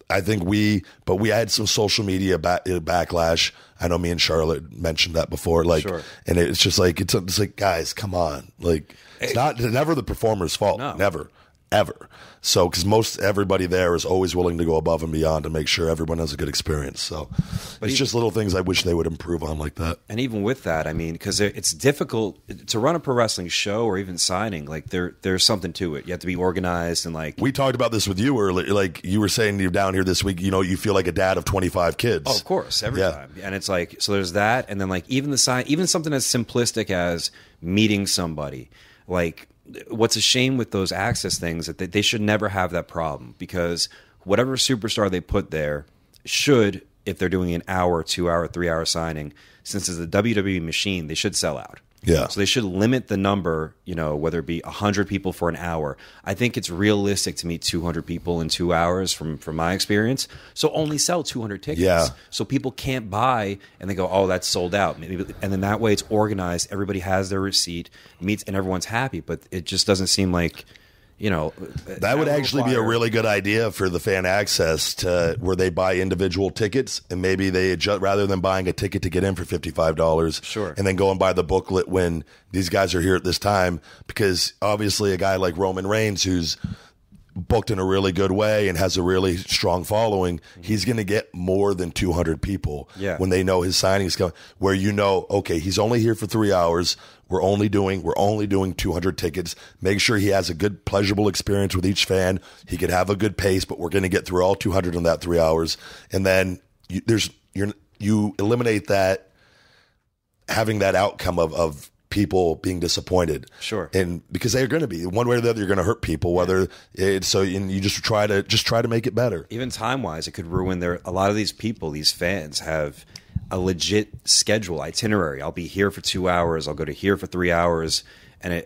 I think we had some social media backlash. I know me and Charlotte mentioned that before. Like, and it's just like it's like guys, come on, like it's never the performer's fault, never, ever. So because everybody there is always willing to go above and beyond to make sure everyone has a good experience. So it's just little things I wish they would improve on like that. And even with that, I mean, because it's difficult to run a pro wrestling show or even signing. Like there's something to it. You have to be organized and like. We talked about this with you earlier. Like you were saying, you're down here this week. You know, you feel like a dad of 25 kids. Oh, of course, every time. And it's like so. There's that, and then like even something as simplistic as meeting somebody, like. What's a shame with those Axxess things that they should never have that problem, because whatever superstar they put there should, if they're doing an hour, 2 hour, 3 hour signing, since it's a WWE machine, they should sell out. Yeah. So they should limit the number, you know, whether it be 100 people for an hour. I think it's realistic to meet 200 people in 2 hours from my experience. So only sell 200 tickets. Yeah. So people can't buy and they go, oh, that's sold out. Maybe, and then that way it's organized. Everybody has their receipt, meets, and everyone's happy. But it just doesn't seem like, you know. That would actually be a really good idea for the fan access to where they buy individual tickets, and maybe they adjust rather than buying a ticket to get in for $55. Sure. And then go and buy the booklet when these guys are here at this time, because obviously a guy like Roman Reigns, who's booked in a really good way and has a really strong following, he's going to get more than 200 people when they know his signing's coming, where you know, okay, he's only here for 3 hours. We're only doing 200 tickets. Make sure he has a good, pleasurable experience with each fan. He could have a good pace, but we're going to get through all 200 in that 3 hours. And then you eliminate that, having that outcome of people being disappointed. Sure. And because they're going to be one way or the other, you're going to hurt people, whether it's so, and you just try to make it better. Even time wise, it could ruin a lot of these people, these fans have a legit schedule, itinerary. I'll be here for 2 hours. I'll go to here for 3 hours. And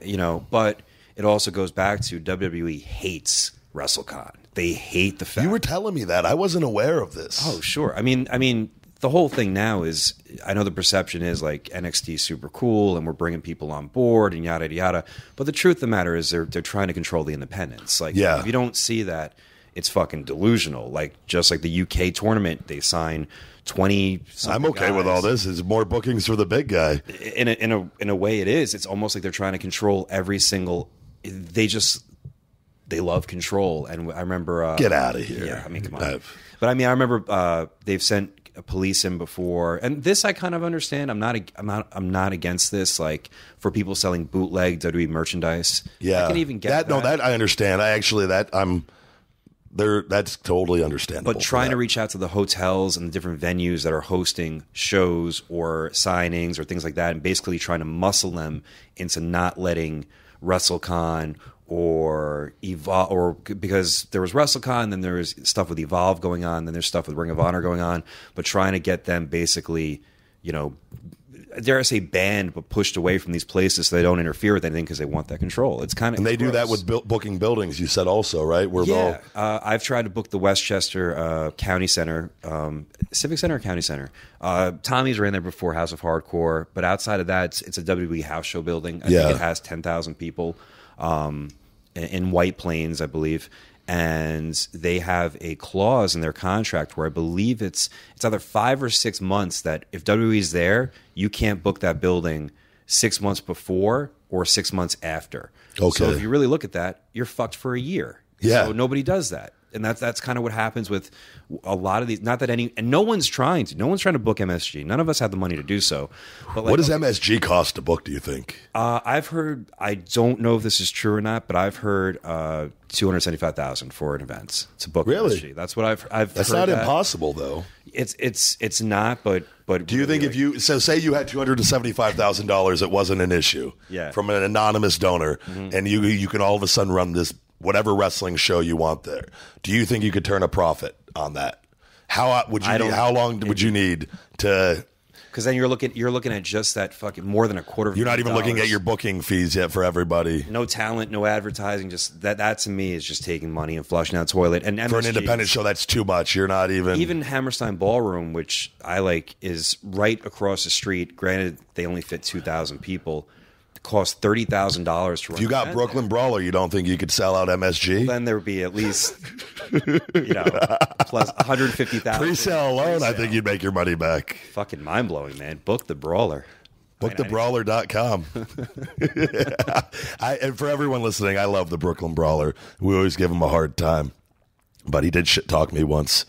but it also goes back to WWE hates WrestleCon. They hate the fact. You were telling me that. I wasn't aware of this. Oh, sure. I mean, the whole thing now is, I know the perception is like NXT is super cool and we're bringing people on board and yada, yada. But the truth of the matter is they're trying to control the independents. Like, if you don't see that, it's fucking delusional. Like, just like the UK tournament, they sign 20. I'm okay guys. with all this. It's more bookings for the big guy. In a way, it is. It's almost like they're trying to control every single. They love control. And I remember. Get out of here. Yeah, I mean, come on. But I mean, I remember they've sent police in before, and this I kind of understand. I'm not against this. Like, for people selling bootleg WWE merchandise. Yeah, I can even get that. No, that I understand. That's totally understandable. But trying to reach out to the hotels and the different venues that are hosting shows or signings or things like that, and basically trying to muscle them into not letting WrestleCon or Evolve, or because there was WrestleCon, then there was stuff with Evolve going on, then there's stuff with Ring of Honor going on, but trying to get them basically, dare I say banned, but pushed away from these places so they don't interfere with anything because they want that control. It's kind of, and they do that with booking buildings. You said also, right? I've tried to book the Westchester County Center, Civic Center or County Center. Tommy's ran there before, House of Hardcore, but outside of that, it's a WWE house show building. I think it has 10,000 people in White Plains, I believe. And they have a clause in their contract where I believe it's either 5 or 6 months that if WWE's there, you can't book that building 6 months before or 6 months after. Okay. So if you really look at that, you're fucked for a year. Yeah. So nobody does that. And that's kind of what happens with a lot of these. Not that and no one's trying to book MSG. None of us have the money to do so. But what does MSG cost to book, do you think? I've heard, I don't know if this is true or not, but I've heard $275,000 for an event to book MSG. That's what I've That's heard. Not impossible though. It's not, but do you think say you had $275,000, it wasn't an issue from an anonymous donor, and you can all of a sudden run this whatever wrestling show you want there, do you think you could turn a profit on that? How long would you need to? Because then you're looking at just that fucking more than a quarter. You're not even looking at your booking fees yet for everybody. No talent, no advertising. Just that to me is just taking money and flushing out the toilet. And MSG, for an independent show, that's too much. You're not even Hammerstein Ballroom, which I like, is right across the street. Granted, they only fit 2,000 people. Cost $30,000 to run. If you got Brooklyn Brawler, you don't think you could sell out MSG? Well, then there would be at least, plus 150,000. Pre-sale alone, I think you'd make your money back. Fucking mind-blowing, man. Book the Brawler. BookTheBrawler.com. And for everyone listening, I love the Brooklyn Brawler. We always give him a hard time. But he did shit talk me once.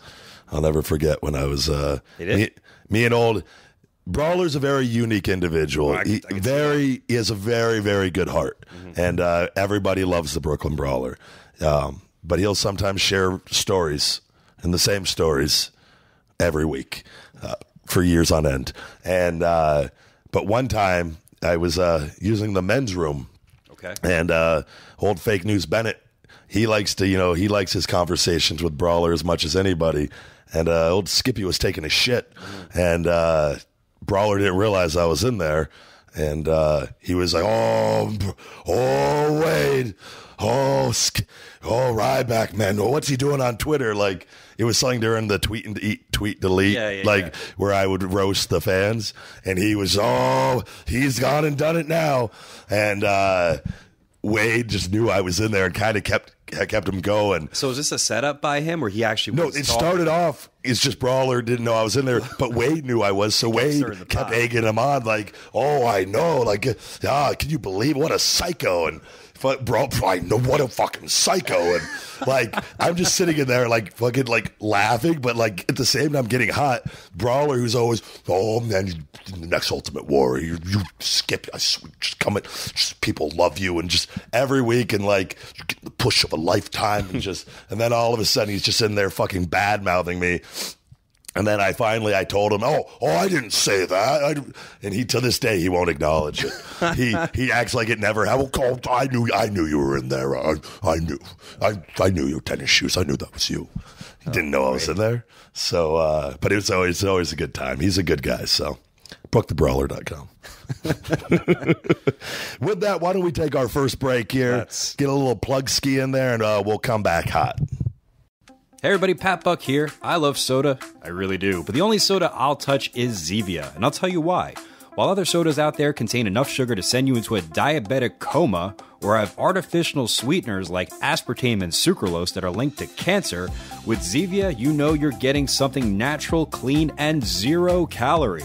I'll never forget when I was me and old... Brawler's a very unique individual. He has a very, very good heart. Mm-hmm. And everybody loves the Brooklyn Brawler. But he'll sometimes share stories, and the same stories every week for years on end. And but one time I was using the men's room. Okay. And old fake news Bennett, he likes his conversations with Brawler as much as anybody. And old Skippy was taking a shit. Mm-hmm. And Brawler didn't realize I was in there, and he was like, "Oh, Wade, Ryback, man, what's he doing on Twitter?" Like it was something during the tweet delete, where I would roast the fans, and he was, he's gone and done it now, and Wade just knew I was in there and kind of kept him going. So is this a setup by him, or he actually was talking? Started off, it's just Brawler didn't know I was in there, but Wade knew I was, so Wade kept egging him on, like, "Oh, I know, like, can you believe what a psycho?" And bro, I know what a fucking psycho. And like, I'm just sitting in there, like, fucking, like, laughing, but like at the same time getting hot. Brawler, who's always, "Oh man, the next Ultimate Warrior, you skip, just come in, just people love you," and just every week, and like you get the push of a lifetime, and then all of a sudden he's just in there fucking bad mouthing me. And then I told him, oh, I didn't say that. And he, to this day, he won't acknowledge it. He acts like it never happened. Oh, I knew you were in there. I knew your tennis shoes. I knew that was you. He didn't know I was in there. So, but it's always a good time. He's a good guy. So, BookTheBrawler.com. With that, why don't we take our first break here? Get a little plug ski in there, and we'll come back hot. Hey everybody, Pat Buck here. I love soda. I really do. But the only soda I'll touch is Zevia, and I'll tell you why. While other sodas out there contain enough sugar to send you into a diabetic coma, or have artificial sweeteners like aspartame and sucralose that are linked to cancer, with Zevia, you know you're getting something natural, clean, and 0 calorie.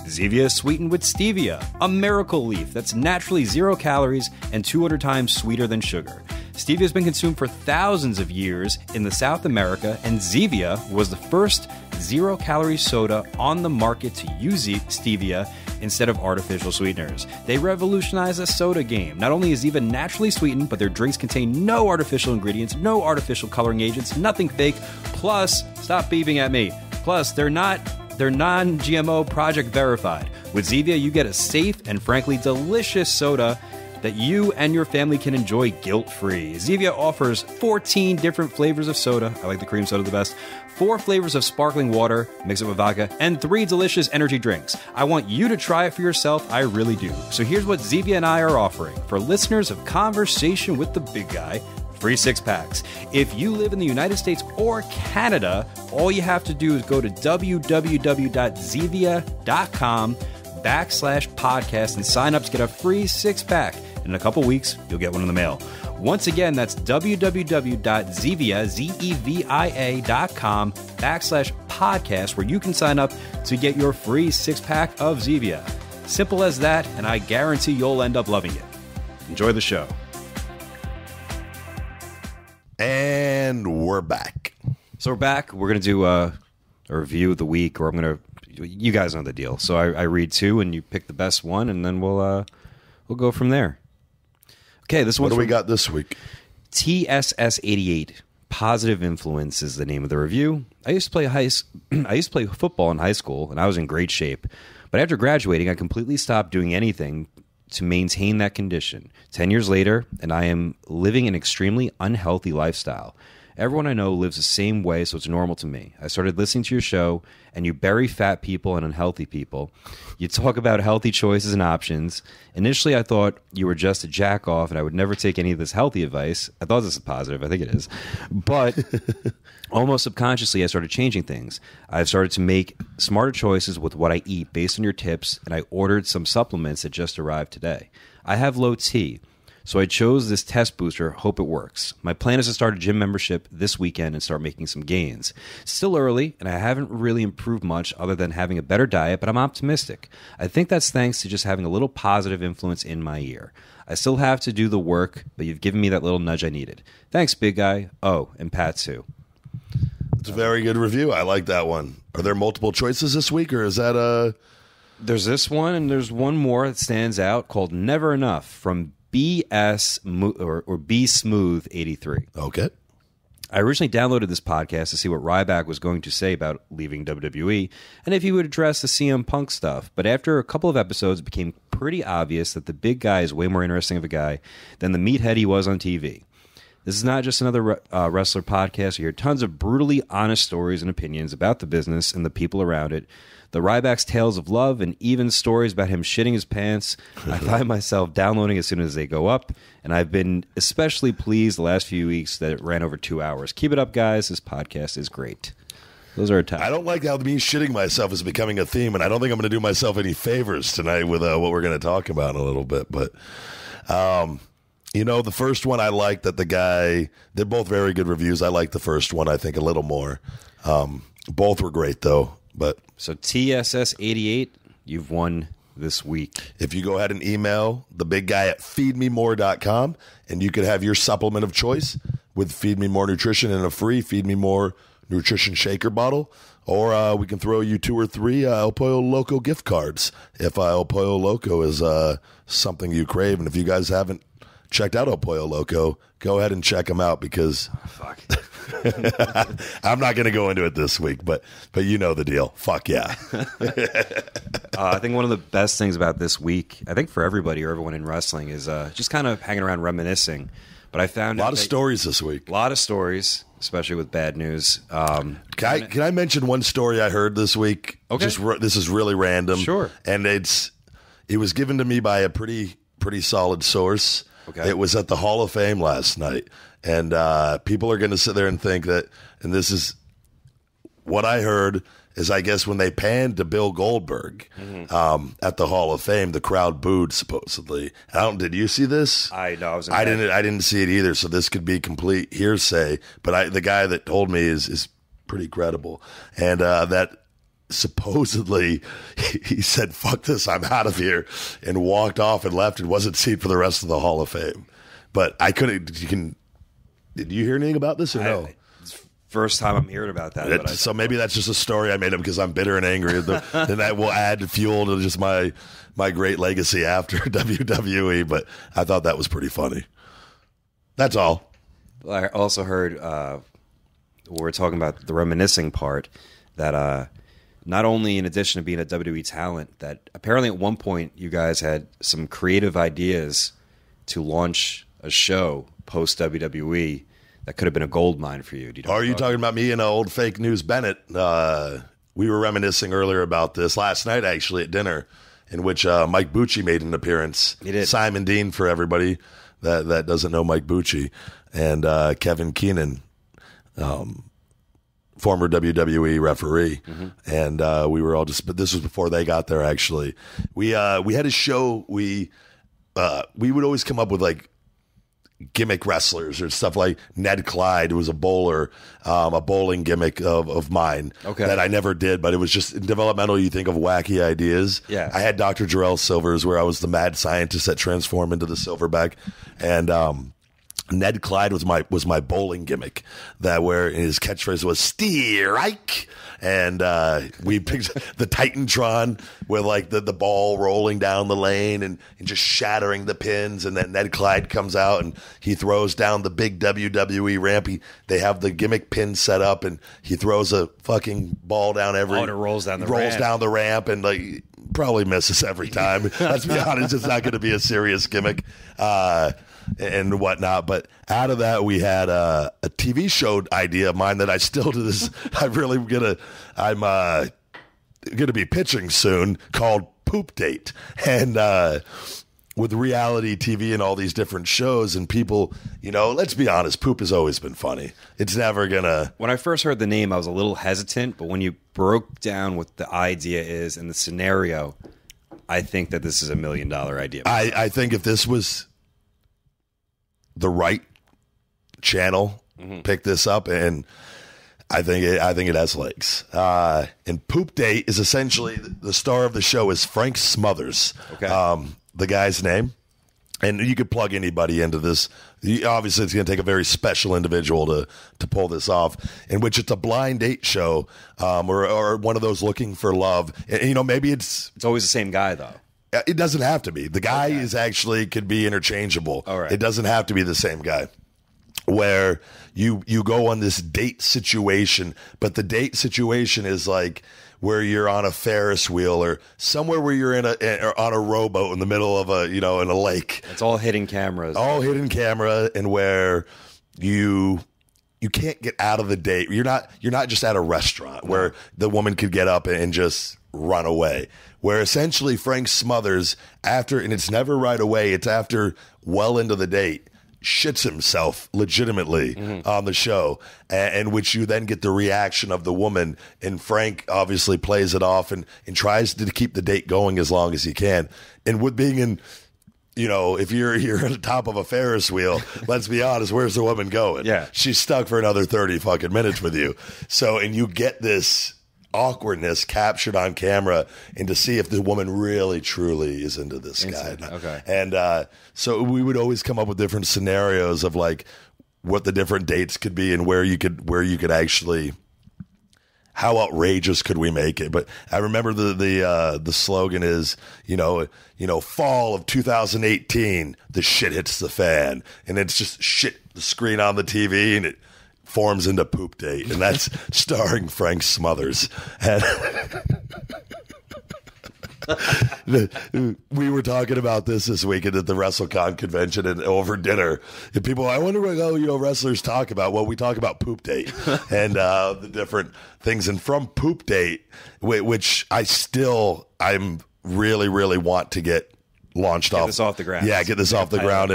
Zevia is sweetened with stevia, a miracle leaf that's naturally 0 calories and 200 times sweeter than sugar. Stevia has been consumed for thousands of years in the South America, and Zevia was the first 0 calorie soda on the market to use stevia instead of artificial sweeteners. They revolutionized the soda game. Not only is Zevia naturally sweetened, but their drinks contain no artificial ingredients, no artificial coloring agents, nothing fake. Plus, stop beeping at me. Plus, they're non-GMO project verified. With Zevia, you get a safe and frankly delicious soda that you and your family can enjoy guilt-free. Zevia offers 14 different flavors of soda. I like the cream soda the best. 4 flavors of sparkling water, mix it with vodka, and 3 delicious energy drinks. I want you to try it for yourself. I really do. So here's what Zevia and I are offering. For listeners of Conversation with the Big Guy, free 6-packs. If you live in the United States or Canada, all you have to do is go to www.zevia.com/podcast and sign up to get a free 6-pack. In a couple weeks, you'll get one in the mail. Once again, that's www.zevia.com/podcast, where you can sign up to get your free 6-pack of Zevia. Simple as that, and I guarantee you'll end up loving it. Enjoy the show. And we're back. So we're back. We're going to do a review of the week, or you guys know the deal. So I read 2, and you pick the best one, and then we'll go from there. Okay, this one. What do we got this week? TSS88. Positive Influence is the name of the review. I used to play football in high school, and I was in great shape. But after graduating, I completely stopped doing anything to maintain that condition. 10 years later, and I am living an extremely unhealthy lifestyle. Everyone I know lives the same way, so it's normal to me. I started listening to your show, and you bury fat people and unhealthy people. You talk about healthy choices and options. Initially, I thought you were just a jack-off, and I would never take any of this healthy advice. I thought this was positive. I think it is. But almost subconsciously, I started changing things. I've started to make smarter choices with what I eat based on your tips, and I ordered some supplements that just arrived today. I have low T, so I chose this test booster. Hope it works. My plan is to start a gym membership this weekend and start making some gains. Still early, and I haven't really improved much other than having a better diet, but I'm optimistic. I think that's thanks to just having a little positive influence in my ear. I still have to do the work, but you've given me that little nudge I needed. Thanks, big guy. Oh, and Pat too. It's a very good review. I like that one. Are there multiple choices this week, or is that a... There's this one, and there's one more that stands out called Never Enough from BS or B Smooth 83. Okay. I originally downloaded this podcast to see what Ryback was going to say about leaving WWE and if he would address the CM Punk stuff. But after a couple of episodes, it became pretty obvious that the big guy is way more interesting of a guy than the meathead he was on TV. This is not just another wrestler podcast. You hear tons of brutally honest stories and opinions about the business and the people around it. The Ryback's tales of love and even stories about him shitting his pants. I find myself downloading as soon as they go up, and I've been especially pleased the last few weeks that it ran over 2 hours. Keep it up, guys. This podcast is great. Those are our top. I don't like how me shitting myself is becoming a theme, and I don't think I'm going to do myself any favors tonight with what we're going to talk about in a little bit. But, the first one I liked that the guy, they're both very good reviews. I like the first one, I think, a little more. Both were great, though. But so TSS88, you've won this week. If you go ahead and email the big guy at feedmemore.com, and you could have your supplement of choice with Feed Me More Nutrition and a free Feed Me More Nutrition shaker bottle, or we can throw you 2 or 3 El Pollo Loco gift cards if El Pollo Loco is something you crave. And if you guys haven't checked out El Pollo Loco, go ahead and check them out because fuck. I'm not going to go into it this week, but you know the deal. Fuck yeah. I think one of the best things about this week, I think for everybody or everyone in wrestling, is just kind of hanging around reminiscing. But I found a lot of stories this week. A lot of stories, especially with bad news. Can I mention one story I heard this week? Okay. This is really random. Sure. And it was given to me by a pretty solid source. Okay. It was at the Hall of Fame last night. And people are going to sit there and think that, and this is what I heard, is I guess when they panned to Bill Goldberg at the Hall of Fame, the crowd booed supposedly. Did you see this? I was. I didn't see it either. So this could be complete hearsay. But the guy that told me is pretty credible, and that supposedly he said, "Fuck this, I'm out of here," and walked off and left and wasn't seen for the rest of the Hall of Fame. But I couldn't. Did you hear anything about this or no? First time I'm hearing about that. So maybe that's just a story I made up because I'm bitter and angry. And that will add fuel to just my great legacy after WWE. But I thought that was pretty funny. That's all. I also heard we're talking about the reminiscing part that not only in addition to being a WWE talent, that apparently at one point you guys had some creative ideas to launch a show post WWE that could have been a gold mine for you. Are you talking about me and old fake news Bennett? We were reminiscing earlier about this last night, actually, at dinner, in which Mike Bucci made an appearance. He did. Simon Dean, for everybody that doesn't know Mike Bucci, and Kevin Keenan, former WWE referee, and we were all but this was before they got there. Actually, we had a show. We would always come up with like gimmick wrestlers or stuff like Ned Clyde was a bowler, a bowling gimmick of mine that I never did, but it was just in developmental. You think of wacky ideas. Yeah, I had Dr. Jarrell Silvers where I was the mad scientist that transformed into the Silverback, and Ned Clyde was my bowling gimmick, that where his catchphrase was "Strike," and we picked the Titantron with like the ball rolling down the lane and just shattering the pins, and then Ned Clyde comes out and he throws down the big WWE ramp. They have the gimmick pin set up, and he throws a fucking ball down and it rolls down the ramp, and like probably misses every time. Let's be honest, it's not going to be a serious gimmick and whatnot. But out of that, we had a TV show idea of mine that I still to this. I'm gonna be pitching soon, called Poop Date, and with reality TV and all these different shows and people, let's be honest, poop has always been funny. It's never gonna. When I first heard the name, I was a little hesitant, but when you broke down what the idea is and the scenario, I think that this is $1 million idea. I think if this was the right channel, pick this up, and I think it has legs. And Poop Date is essentially the star of the show is Frank Smothers. Okay. The guy's name, and you could plug anybody into this. Obviously, it's going to take a very special individual to pull this off, in which it's a blind date show, or one of those looking for love. And, maybe it's always the same guy, though. It doesn't have to be. The guy is actually could be interchangeable. All right. It doesn't have to be the same guy. Where you go on this date situation, but the date situation is like where you're on a Ferris wheel or somewhere where you're on a rowboat in the middle of in a lake. It's all hidden cameras. All hidden camera, and where you can't get out of the date. You're not just at a restaurant where the woman could get up and just run away. Where essentially Frank Smothers, and it's never right away, it's after well into the date, shits himself legitimately on the show, and which you then get the reaction of the woman, and Frank obviously plays it off and tries to keep the date going as long as he can. And with being in, if you're at the top of a Ferris wheel, let's be honest, where's the woman going? Yeah. She's stuck for another 30 fucking minutes with you. So, and you get this awkwardness captured on camera, and to see if the woman really truly is into this guy. Okay. And so we would always come up with different scenarios of like what the different dates could be and where you could actually, how outrageous could we make it? But I remember the slogan is, fall of 2018, the shit hits the fan, and it's just shit the screen on the TV, and it forms into Poop Date, and that's starring Frank Smothers. And we were talking about this weekend at the WrestleCon convention and over dinner, and people, I wonder what wrestlers talk about. Well, we talk about Poop Date and the different things, and from Poop Date, which I'm really, really want to get launched off. Get this off the ground. Yeah, get this off the ground.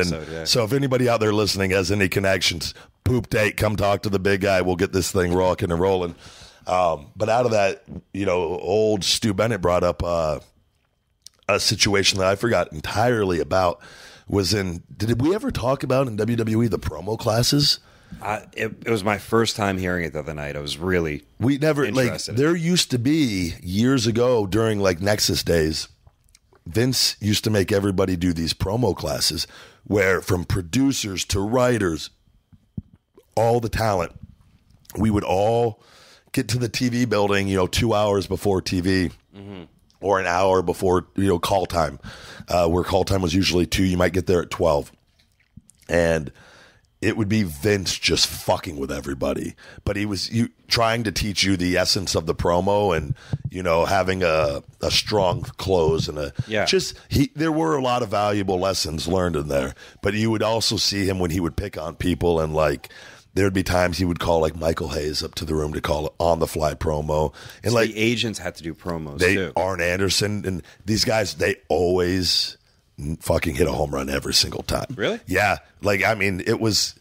So if anybody out there listening has any connections, Poop Date, come talk to the big guy. We'll get this thing rocking and rolling. But out of that, old Stu Bennett brought up a situation that I forgot entirely about. Did we ever talk about in WWE the promo classes? It was my first time hearing it the other night. I was really interested. There used to be years ago during like Nexus days, Vince used to make everybody do these promo classes where from producers to writers, all the talent, we would all get to the TV building, 2 hours before TV or an hour before, call time, where call time was usually 2. You might get there at 12. And it would be Vince just fucking with everybody. But he was trying to teach you the essence of the promo and, having a strong close and there were a lot of valuable lessons learned in there. But you would also see him when he would pick on people, and like there'd be times he would call like Michael Hayes up to the room to call on the fly promo. And so the agents had to do promos too. Arn Anderson and these guys, they always fucking hit a home run every single time. Really? Yeah. It was,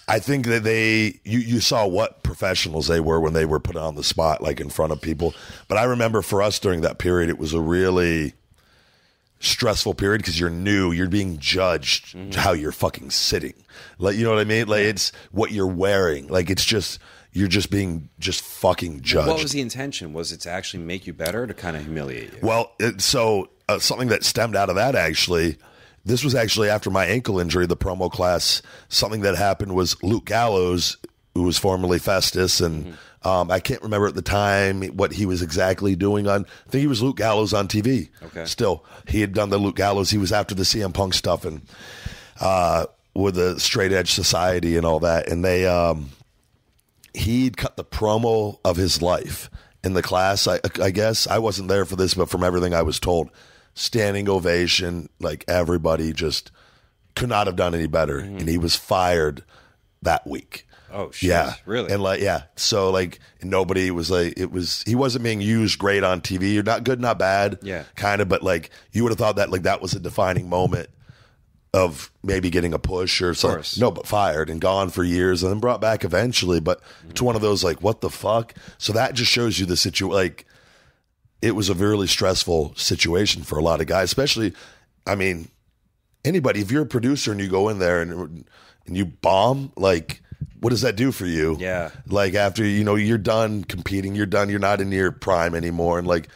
I think that you saw what professionals they were when they were put on the spot, like in front of people. But I remember for us during that period, it was a really stressful period because you're new, you're being judged how you're fucking sitting. Like, you know what I mean? Like it's what you're wearing. Like it's just, you're just being fucking judged. What was the intention? Was it to actually make you better or to kind of humiliate you? Well, something that stemmed out of that this was actually after my ankle injury, the promo class. Something that happened was Luke Gallows, who was formerly Festus, and I can't remember at the time what he was exactly doing on. I think he was Luke Gallows on TV. Okay. Still, he had done the Luke Gallows. He was after the CM Punk stuff and with the Straight Edge Society and all that. And he'd cut the promo of his life. in the class. I guess I wasn't there for this, but from everything I was told, standing ovation, like everybody just could not have done any better, and he was fired that week. Oh shit! Yeah, really? And like, yeah, so like nobody was like, he wasn't being used great on TV. You're not good, not bad, yeah, kind of. But like, you would have thought that like that was a defining moment of maybe getting a push or something. No, but fired and gone for years, and then brought back eventually. But it's one of those like, what the fuck? So that just shows you the situation. Like, it was a really stressful situation for a lot of guys, especially. I mean, anybody. If you're a producer and you go in there and you bomb, like, what does that do for you? Yeah. Like, after, you're done competing, you're done, you're not in your prime anymore. And like,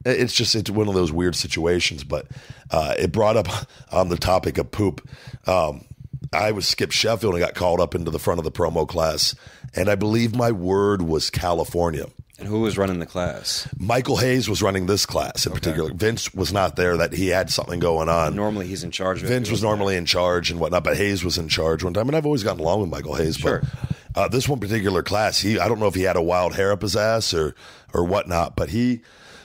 it's one of those weird situations, but it brought up on the topic of poop. I was Skip Sheffield and got called up into the front of the promo class. And I believe my word was California. And who was running the class? Michael Hayes was running this class in particular. Vince was not there, that he had something going on. Normally he's in charge of it. Vince was normally in charge and whatnot, but Hayes was in charge one time. And I've always gotten along with Michael Hayes. Sure. But this one particular class, I don't know if he had a wild hair up his ass or whatnot, but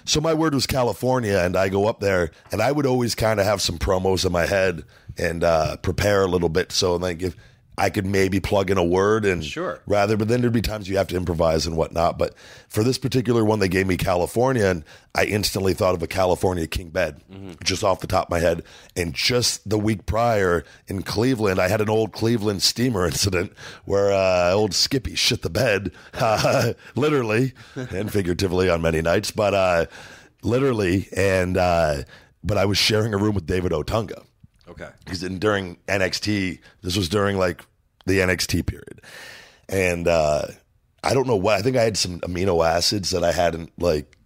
so my word was California, and I go up there, and I would always kind of have some promos in my head and prepare a little bit. So like if I could maybe plug in a word and but then there'd be times you have to improvise and whatnot. But for this particular one, they gave me California, and I instantly thought of a California king bed just off the top of my head. And just the week prior in Cleveland, I had an old Cleveland steamer incident where old Skippy shit the bed, literally and figuratively on many nights, but literally. And but I was sharing a room with David Otunga. Okay. Because during NXT, this was during like the NXT period. And I don't know what, I think I had some amino acids that I hadn't, like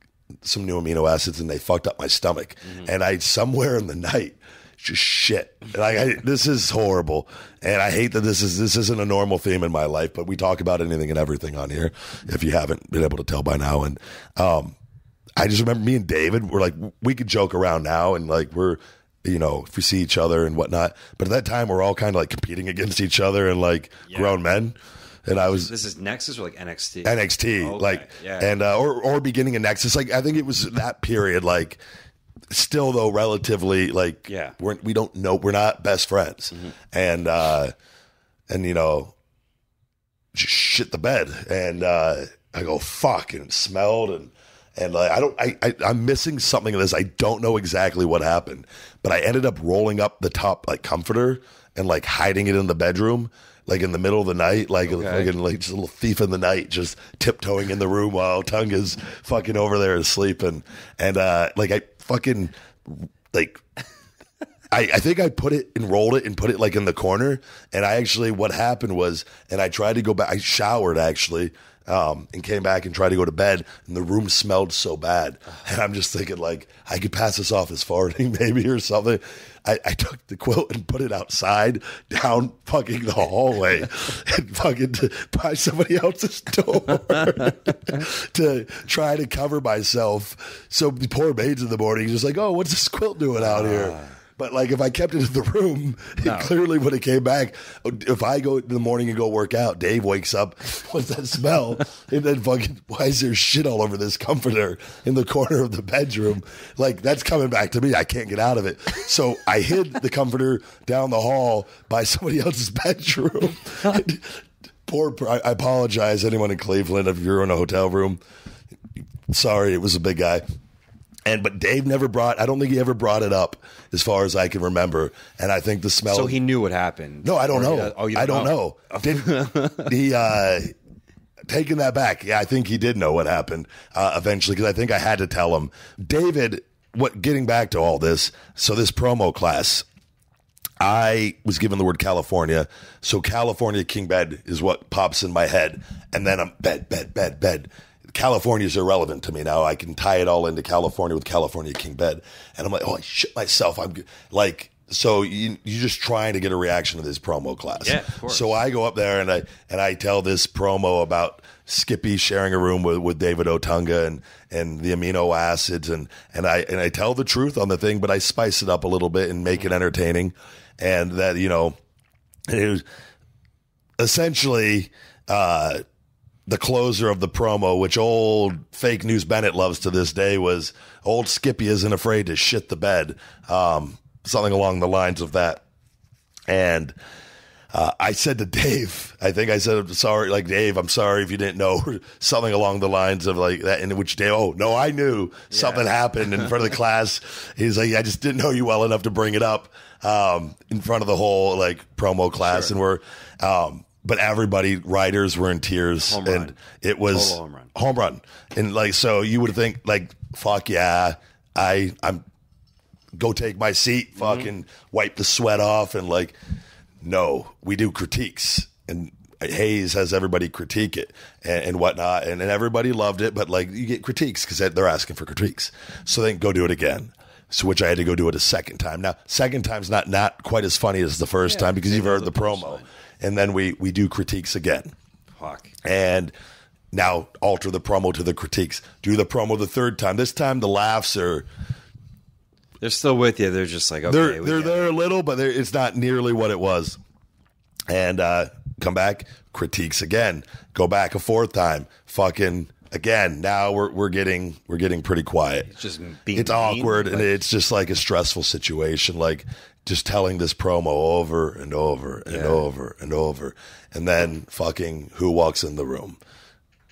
some new amino acids, and they fucked up my stomach. And I, somewhere in the night, just shit. And this is horrible. And I hate that this isn't a normal theme in my life, but we talk about anything and everything on here, if you haven't been able to tell by now. And I just remember me and David were like, we could joke around now, and like if we see each other and whatnot. But at that time, we're all kind of like competing against each other and like grown men. And I was. This is Nexus or like NXT? NXT, okay. And or beginning of Nexus. Like I think it was that period. Like still though, relatively like we don't know, we're not best friends, and just shit the bed, and I go fuck, and it smelled and like I'm missing something of this. I don't know exactly what happened, but I ended up rolling up the top like comforter and like hiding it in the bedroom, like in the middle of the night, like like just a little thief in the night, just tiptoeing in the room while Tunga's fucking over there asleep, and like I fucking like. I think I put it and rolled it and put it like in the corner, and what happened was, and I tried to go back. I showered actually. And came back and tried to go to bed, and the room smelled so bad. And I'm just thinking, like, I could pass this off as farting maybe or something. I took the quilt and put it outside, down fucking the hallway, and fucking by somebody else's door to try to cover myself. So the poor maids in the morning just like, oh, what's this quilt doing out here? But like if I kept it in the room, it clearly would have came back. If I go in the morning and go work out, Dave wakes up, what's that smell? And then fucking, why is there shit all over this comforter in the corner of the bedroom? Like that's coming back to me. I can't get out of it. So I hid the comforter down the hall by somebody else's bedroom. I apologize, anyone in Cleveland, if you're in a hotel room. Sorry, it was a big guy. But Dave I don't think he ever brought it up as far as I can remember. And I think the smell. So he knew what happened. No, I don't know. I don't know. Taking that back. Yeah, I think he did know what happened eventually, because I think I had to tell him. David, getting back to all this. So this promo class, I was given the word California. So California King Bed is what pops in my head. And then I'm bed. California is irrelevant to me now. I can tie it all into California with California King Bed. And I'm like, oh, I shit myself. I'm like, so you're just trying to get a reaction to this promo class. Yeah, of course. So I go up there and I tell this promo about Skippy sharing a room with David Otunga and the amino acids. And I tell the truth on the thing, but I spice it up a little bit and make it entertaining. And that, it was essentially, the closer of the promo, which old fake news Bennett loves to this day, was old Skippy isn't afraid to shit the bed. Something along the lines of that. And I said to Dave, I think I said, I'm sorry, like, Dave, I'm sorry if you didn't know, something along the lines of like that, in which Dave, oh, no, I knew something happened in front of the class. He's like, I just didn't know you well enough to bring it up in front of the whole, like, promo class. Sure. And we're, but everybody, writers were in tears. And it was home run. And, like, so you would think, like, fuck yeah, I'm go take my seat, fucking wipe the sweat off, and, like, no, we do critiques, and Hayes has everybody critique it and whatnot, and everybody loved it, but, like, you get critiques because they're asking for critiques. So then go do it again. So which I had to go do it a second time. Now, second time's not quite as funny as the first time because you've heard the promo. And then we do critiques again. Fuck. And now alter the promo to the critiques. Do the promo the third time. This time the laughs are... They're still with you. They're just like, okay. They're there a little, but it's not nearly what it was. And come back, critiques again. Go back a fourth time. Fucking again. Now we're getting pretty quiet. It's awkward, and it's just like a stressful situation. Like, just telling this promo over and over and over and over. And then fucking who walks in the room?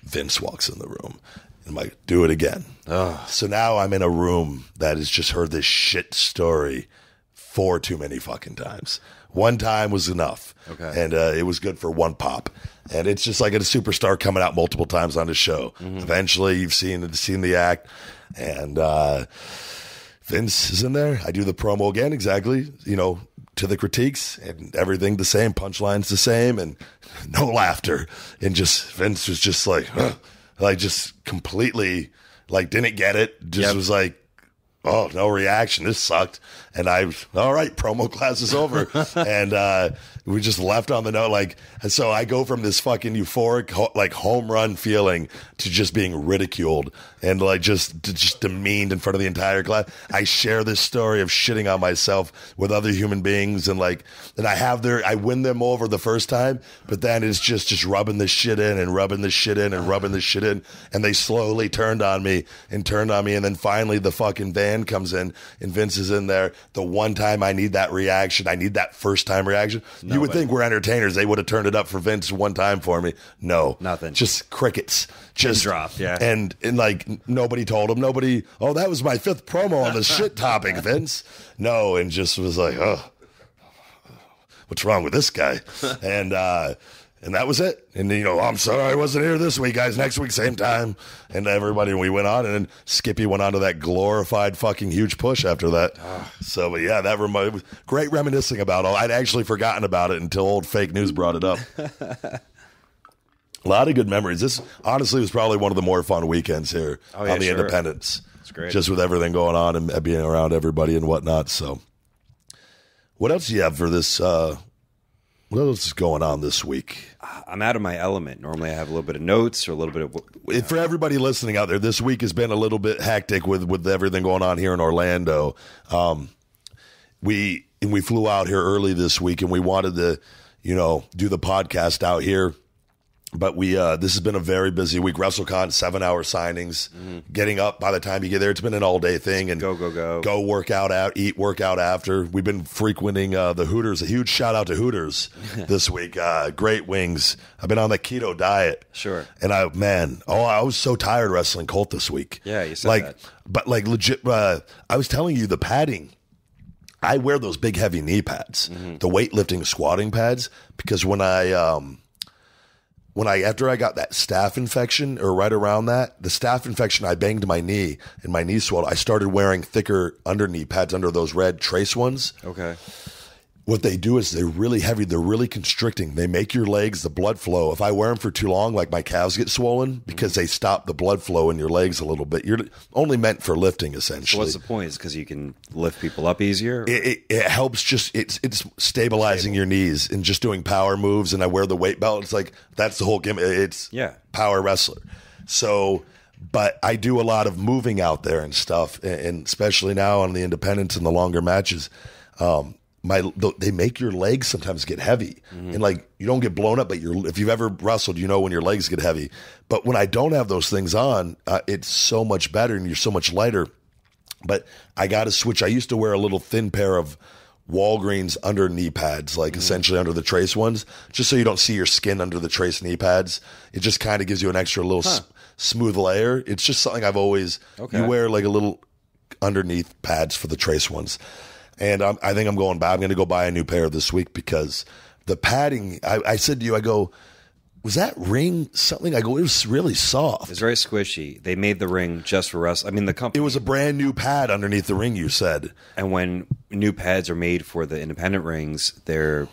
Vince walks in the room. And I'm like, do it again. So now I'm in a room that has just heard this shit story 4 too many fucking times. One time was enough. Okay. And it was good for one pop. And it's just like a superstar coming out multiple times on the show. Mm-hmm. Eventually you've seen the act. And Vince is in there. I do the promo again, exactly, to the critiques, and everything the same, punchlines the same, and no laughter. And just Vince was just like, like, just completely, like, didn't get it. Just was like, oh, no reaction. This sucked. And all right, promo class is over. And we just left on the note. Like, and so I go from this fucking euphoric, like, home run feeling to just being ridiculed and, like, just demeaned in front of the entire class. I share this story of shitting on myself with other human beings. And, like, and I win them over the first time, but then it's just rubbing this shit in and rubbing this shit in and rubbing this shit in. And they slowly turned on me. And then finally the fucking van comes in and Vince is in there. The one time I need that reaction, I need that first time reaction. You would think we're entertainers. They would have turned it up for Vince one time for me. No. Nothing. Just crickets. Just drop, yeah. And like, nobody told him. Nobody, oh, that was my 5th promo on the shit topic, Vince. No, and just was like, oh, what's wrong with this guy? And that was it. And, I'm sorry I wasn't here this week, guys. Next week, same time. And we went on. And then Skippy went on to that glorified fucking huge push after that. So, but yeah, that was great reminiscing about all. I'd actually forgotten about it until old fake news brought it up. A lot of good memories. This, honestly, was probably one of the more fun weekends here on the Independence. It's great. Just with everything going on and being around everybody and whatnot. So, what else do you have for this? What else is going on this week? I'm out of my element. Normally I have a little bit of notes or a little bit of... For everybody listening out there, this week has been a little bit hectic with everything going on here in Orlando. We flew out here early this week, and we wanted to, do the podcast out here. But this has been a very busy week. WrestleCon, 7-hour signings. Getting up by the time you get there, it's been an all-day thing. And go work out, eat, work out after. We've been frequenting the Hooters. A huge shout-out to Hooters this week. Great wings. I've been on the keto diet. Sure. And I was so tired wrestling Colt this week. Yeah, you said that. But, like, legit, I was telling you, the padding. I wear those big, heavy knee pads. The weightlifting, squatting pads. Because after I got that staph infection, or right around that, the staph infection, I banged my knee and my knee swelled. I started wearing thicker under knee pads under those red trace ones. Okay. What they do is they're really heavy. They're really constricting. They make your legs, the blood flow. If I wear them for too long, like my calves get swollen because they stop the blood flow in your legs a little bit. You're only meant for lifting, essentially. So what's the point? Is because you can lift people up easier? It helps it's stabilizing your knees and just doing power moves. And I wear the weight belt. It's like, that's the whole gimmick. It's power wrestler. So, but I do a lot of moving out there and stuff. And especially now on the independents and the longer matches, they make your legs sometimes get heavy, and like you don't get blown up, but if you've ever wrestled, you know when your legs get heavy. But when I don't have those things on, it's so much better, and you're so much lighter. But I got to switch. I used to wear a little thin pair of Walgreens under knee pads, like essentially under the trace ones, just so you don't see your skin under the trace knee pads. It just kind of gives you an extra little smooth layer. It's just something I've always, you wear like a little underneath pads for the trace ones. And I think I'm going back. I'm going to go buy a new pair this week because the padding, I said to you, I go, was that ring something? I go, it was really soft. It's very squishy. They made the ring just for wrestling. I mean, the company. It was a brand new pad underneath the ring, you said. And when new pads are made for the independent rings, they're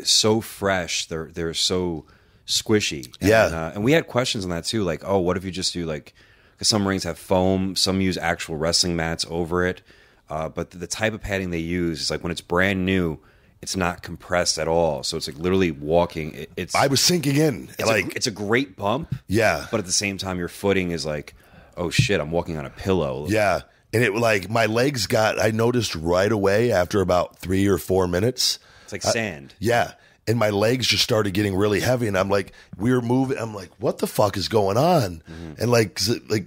so fresh. They're so squishy. Yeah. And we had questions on that too. Like, oh, what if you just do like, because some rings have foam, some use actual wrestling mats over it. But the type of padding they use is like when it's brand new, it's not compressed at all, so it's like literally walking. I was sinking in. It's a great bump. Yeah, but at the same time, your footing is like, oh shit, I'm walking on a pillow. Yeah, and it like my legs I noticed right away after about 3 or 4 minutes. It's like sand. Yeah, and my legs just started getting really heavy, and I'm like, we were moving. I'm like, what the fuck is going on? And like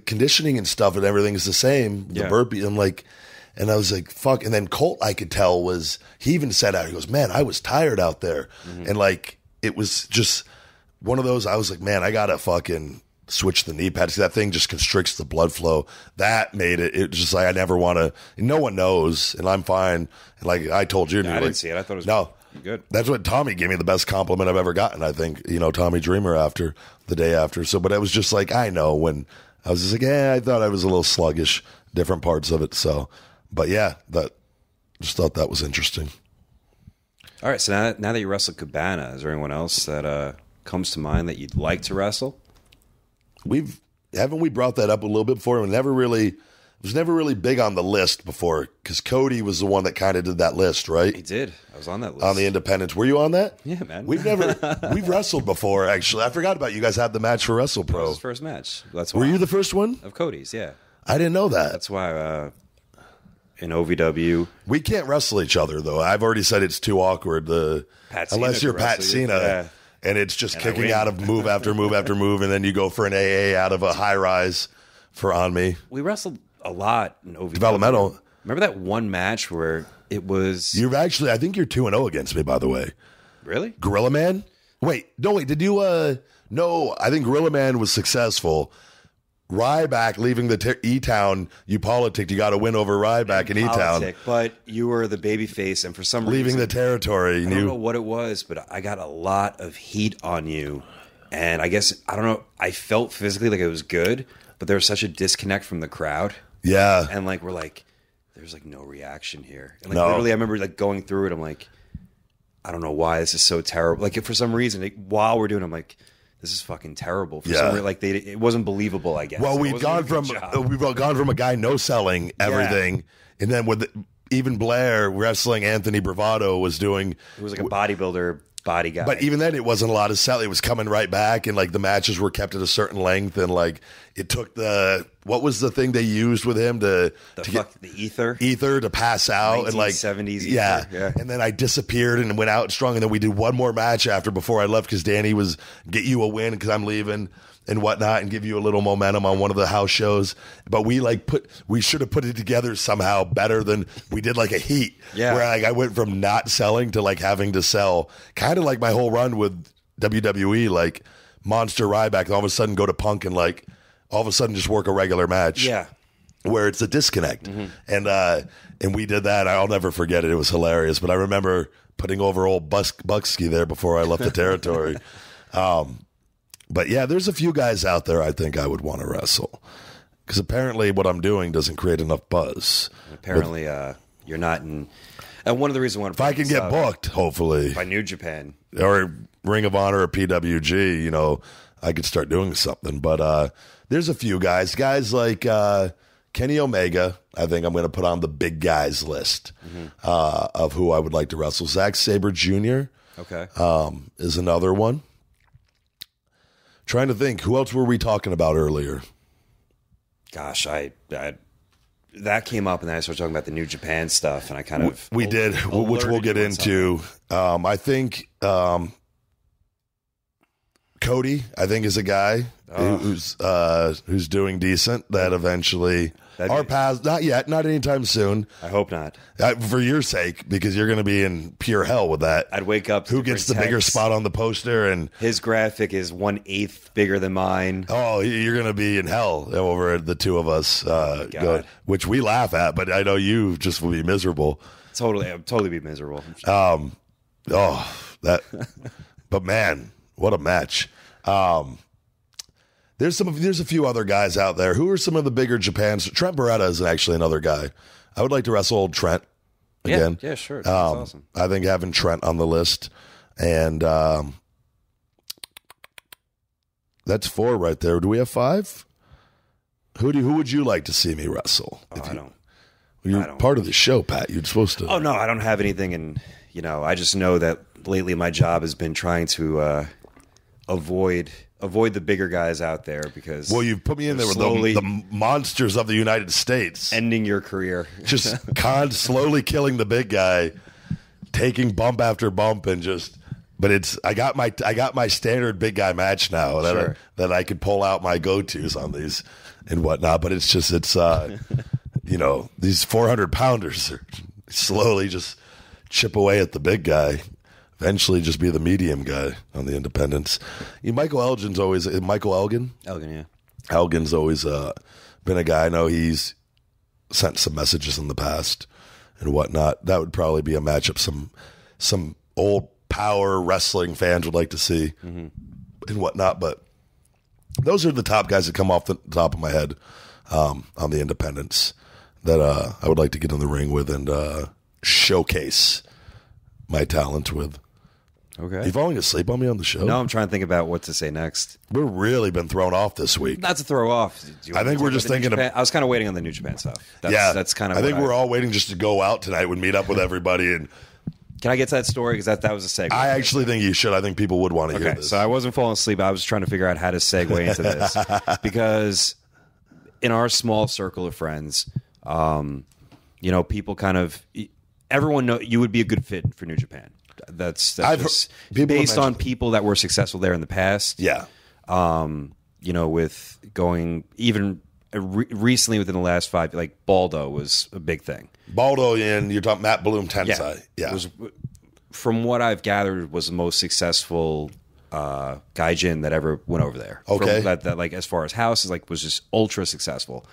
conditioning and stuff and everything is the same. The burpee. I'm like. And I was like, fuck. And then Colt, I could tell he even said out, he goes, man, I was tired out there. And like, it was just one of those, I was like, man, I got to fucking switch the knee pads. That thing just constricts the blood flow. That made it just like, I never want to, no one knows. And I'm fine. And like I told you. I didn't see it. I thought it was good. That's what Tommy gave me the best compliment I've ever gotten. I think, Tommy Dreamer the day after. So, but it was just like, I know when I was just like, I thought I was a little sluggish, different parts of it. So, but yeah, just thought that was interesting. All right, so now that you wrestled Cabana, is there anyone else that comes to mind that you'd like to wrestle? Haven't we brought that up a little bit before? It was never really big on the list before because Cody was the one that kind of did that list, right? He did. I was on that list. On the independents. Were you on that? Yeah, man. We've wrestled before, actually. I forgot about you guys had the match for WrestlePro. That was his first match. That's why. Were you the first one? Of Cody's, yeah. I didn't know that. That's why in OVW. We can't wrestle each other, though. I've already said it's too awkward. Unless you're Pat Cena. Yeah. And it's just kicking out of move after move after move, and then you go for an AA out of a high rise for On Me. We wrestled a lot in OVW. Developmental. Remember that one match where it was... I think you're 2-0 against me, by the way. Really? Gorilla Man? Wait, did you... No, I think Gorilla Man was successful. Ryback leaving the E-Town, you politicked. You got to win over Ryback in E-Town. But you were the babyface, and for some reason... Leaving the territory. I don't know what it was, but I got a lot of heat on you. And I guess, I don't know, I felt physically like it was good, but there was such a disconnect from the crowd. Yeah. And like, we're like, there's like no reaction here. And like literally, I remember like going through it, I'm like, I don't know why this is so terrible. Like for some reason, while we're doing it, I'm like, this is fucking terrible. For some reason, like it wasn't believable, I guess. Well, we've gone from a guy no selling everything, and then with even Blair wrestling Anthony Bravado was doing. It was like a bodybuilder body guy. But even then, it wasn't a lot of selling. It was coming right back, and like the matches were kept at a certain length, and like it took what was the thing they used with him to get the ether to pass out, and like 70s yeah. And then I disappeared and went out strong, and then we did one more match after before I left because Danny was get you a win because I'm leaving and whatnot, and give you a little momentum on one of the house shows. But we should have put it together somehow better than we did like a heat. Yeah. Where like I went from not selling to like having to sell, kind of like my whole run with WWE, like Monster Ryback, and all of a sudden go to Punk and like all of a sudden just work a regular match. Yeah. Where it's a disconnect. And we did that. I'll never forget it. It was hilarious. But I remember putting over old Bucksky there before I left the territory. But yeah, there's a few guys out there I think I would want to wrestle. Because apparently what I'm doing doesn't create enough buzz. Apparently you're not in... And one of the reasons I want to... If I can get booked, hopefully. By New Japan. Or Ring of Honor or PWG, I could start doing something. But there's a few guys. Guys like Kenny Omega, I think I'm going to put on the big guys list of who I would like to wrestle. Zack Sabre Jr. Okay. Is another one. Trying to think, who else were we talking about earlier? Gosh, I that came up, and then I started talking about the New Japan stuff, and I kind of we did, which we'll get into. I think Cody, I think, is a guy who's doing decent. That eventually our paths, not yet, not anytime soon. I hope not. For your sake, because you're going to be in pure hell with that. I'd wake up. Who gets the bigger spot on the poster? And his graphic is 1/8 bigger than mine. Oh, you're going to be in hell over the two of us, which we laugh at, but I know you just will be miserable. I'll totally be miserable. But man, what a match. There's a few other guys out there. Who are some of the bigger Japans? Trent Beretta is actually another guy. I would like to wrestle old Trent again. Yeah, sure. That's awesome. I think having Trent on the list, and that's 4 right there. Do we have 5? Who would you like to see me wrestle? You're part of the show, Pat. You're supposed to. Oh no, I don't have anything, and I just know that lately my job has been trying to avoid the bigger guys out there because you've put me in there with the monsters of the United States, ending your career, just slowly killing the big guy, taking bump after bump, and just. But I got my standard big guy match now that I could pull out my go-tos on these and whatnot. But it's these 400-pounders are slowly just chip away at the big guy. Eventually, just be the medium guy on the independents. Michael Elgin's always Michael Elgin. Elgin, yeah. Elgin's always been a guy. I know he's sent some messages in the past and whatnot. That would probably be a matchup some old power wrestling fans would like to see and whatnot. But those are the top guys that come off the top of my head on the independents that I would like to get in the ring with and showcase my talent with. Okay. Are you falling asleep on me on the show? No, I'm trying to think about what to say next. We've really been thrown off this week. Not to throw off. I think we're just thinking I was kind of waiting on the New Japan stuff. That's kind of. I think we're all waiting just to go out tonight. We meet up with everybody and. Can I get to that story? Because that was a segue. I actually think you should. I think people would want to hear this. So I wasn't falling asleep. I was trying to figure out how to segue into this because in our small circle of friends, people kind of everyone know you would be a good fit for New Japan. That's just based on people that were successful there in the past. Yeah. With going even recently within the last 5, like Baldo was a big thing. Baldo, and you're talking Matt Bloom Tensai. Yeah. Was, from what I've gathered, was the most successful gaijin that ever went over there. Okay. That like as far as houses, like was just ultra successful.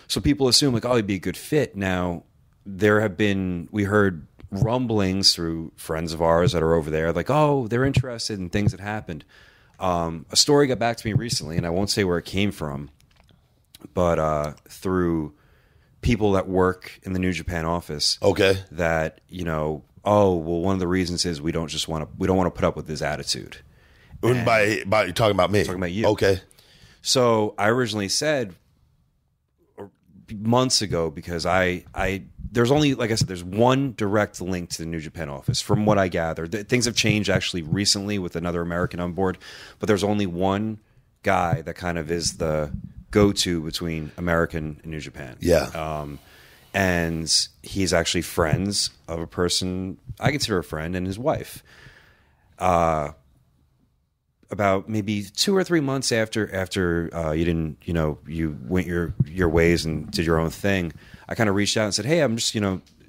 So people assume like, oh, he'd be a good fit. Now we heard rumblings through friends of ours that are over there, like, oh, they're interested in things that happened. A story got back to me recently, and I won't say where it came from, but through people that work in the New Japan office. Okay. That, one of the reasons is we don't want to put up with his attitude. And by you're talking about me. Talking about you. Okay. So I originally said months ago, because there's only, like I said, there's one direct link to the New Japan office from what I gather. Things have changed actually recently with another American on board, but there's only one guy that kind of is the go-to between American and New Japan. Yeah. And he's actually friends of a person I consider a friend and his wife. About maybe 2 or 3 months after you didn't, you went your ways and did your own thing, I kind of reached out and said, hey, I'm just,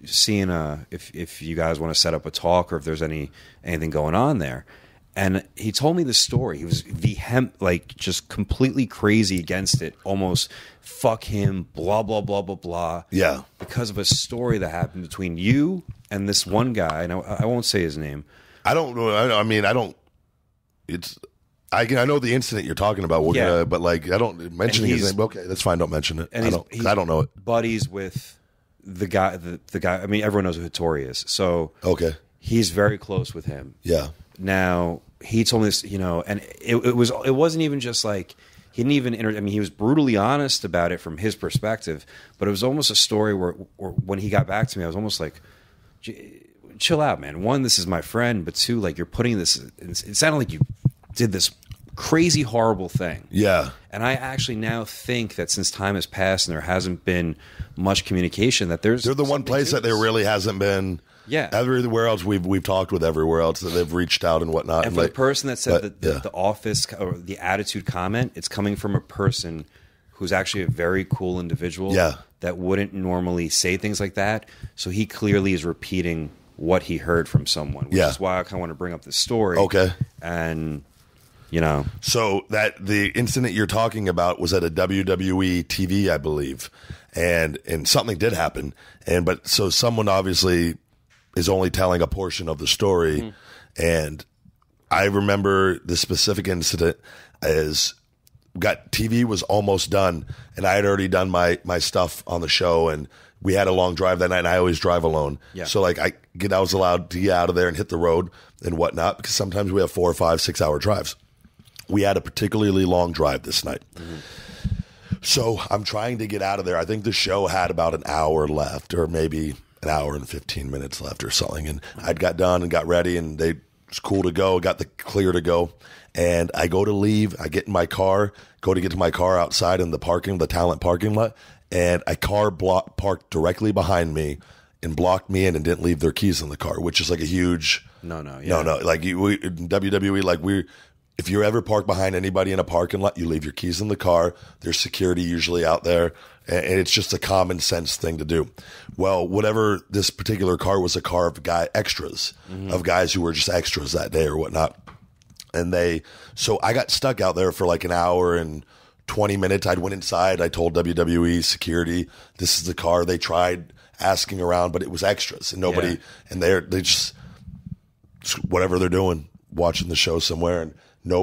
seeing if you guys want to set up a talk or if there's anything going on there. And he told me the story. He was just completely crazy against it. Almost fuck him, blah, blah, blah, blah, blah. Yeah. Because of a story that happened between you and this one guy. And I won't say his name. I don't know. I know the incident you're talking about. But I don't mentioning his name. Okay, that's fine. Don't mention it. And I don't know it. Buddies with the guy. The guy. I mean, everyone knows who Hattori is. So okay, he's very close with him. Yeah. Now he told me this, and it wasn't even just like he didn't even. He was brutally honest about it from his perspective, but it was almost a story where when he got back to me, I was almost like, chill out, man. One, this is my friend, but two, like you're putting this. It sounded like you did this crazy, horrible thing. Yeah. And I actually now think that since time has passed and there hasn't been much communication, that they're the one place that there really hasn't been. Yeah. Everywhere else we've talked with everywhere else that they've reached out and whatnot. And for the person that said the office or the attitude comment, it's coming from a person who's actually a very cool individual that wouldn't normally say things like that. So he clearly is repeating what he heard from someone, which is why I kind of want to bring up this story. Okay. And, you know. So that the incident you're talking about was at a WWE TV, I believe. And something did happen. But so someone obviously is only telling a portion of the story. And I remember the specific incident as TV was almost done, and I had already done my stuff on the show, and we had a long drive that night, and I always drive alone. Yeah. So like I was allowed to get out of there and hit the road and whatnot, because sometimes we have 4 or 5, 6 hour drives. We had a particularly long drive this night. So I'm trying to get out of there. I think the show had about an hour left, or maybe an hour and 15 minutes left or something. And I'd got done and got ready, and it was cool to go, got the clear to go. And I go to leave, I get in my car, go to get to my car outside in the talent parking lot, and a car parked directly behind me and blocked me in and didn't leave their keys in the car, which is like a huge no. Like in WWE, like if you're ever parked behind anybody in a parking lot, you leave your keys in the car. There's security usually out there, and it's just a common sense thing to do. Well, whatever, this particular car was a car of extras, of guys who were just extras that day or whatnot. And so I got stuck out there for like an hour and 20 minutes. I went inside. I told WWE security, this is the car. They tried asking around, but it was extras, and nobody, and they just whatever they're doing, watching the show somewhere, and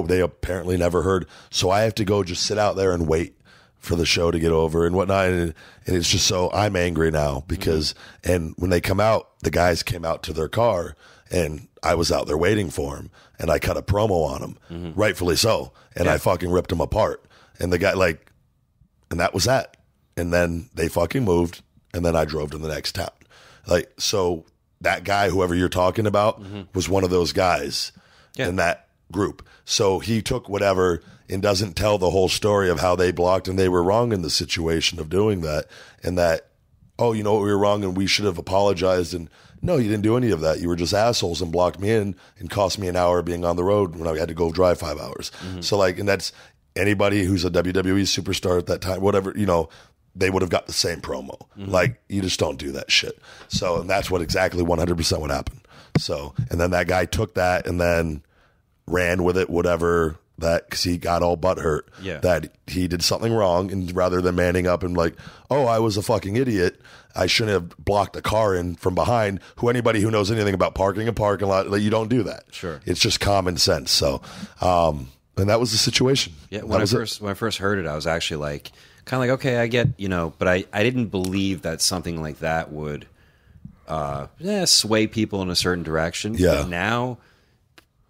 they apparently never heard. So I have to go just sit out there and wait for the show to get over and whatnot. And it's just so I'm angry now because, and when they come out, the guys came out to their car, and I was out there waiting for him, and I cut a promo on him, rightfully so. And I fucking ripped him apart. And the guy, and that was that. And then they fucking moved, and then I drove to the next town. So that guy, whoever you're talking about, was one of those guys in that group. So he took whatever and doesn't tell the whole story of how they blocked and they were wrong in the situation of doing that. And that, oh, you know what, we were wrong and we should have apologized. And no, you didn't do any of that. You were just assholes and blocked me in and cost me an hour being on the road when I had to go drive 5 hours. So and that's anybody who's a WWE superstar at that time, whatever, they would have got the same promo. You just don't do that shit. So, and that's what exactly 100% what happened. So, and then that guy took that and then ran with it, whatever, because he got all butthurt that he did something wrong, and rather than manning up and oh, I was a fucking idiot, I shouldn't have blocked a car in from behind. Anybody who knows anything about parking a parking lot, you don't do that. Sure, it's just common sense. So, and that was the situation. Yeah, when I first heard it, I was actually kind of okay, I get, but I didn't believe that something like that would sway people in a certain direction. Yeah. But now,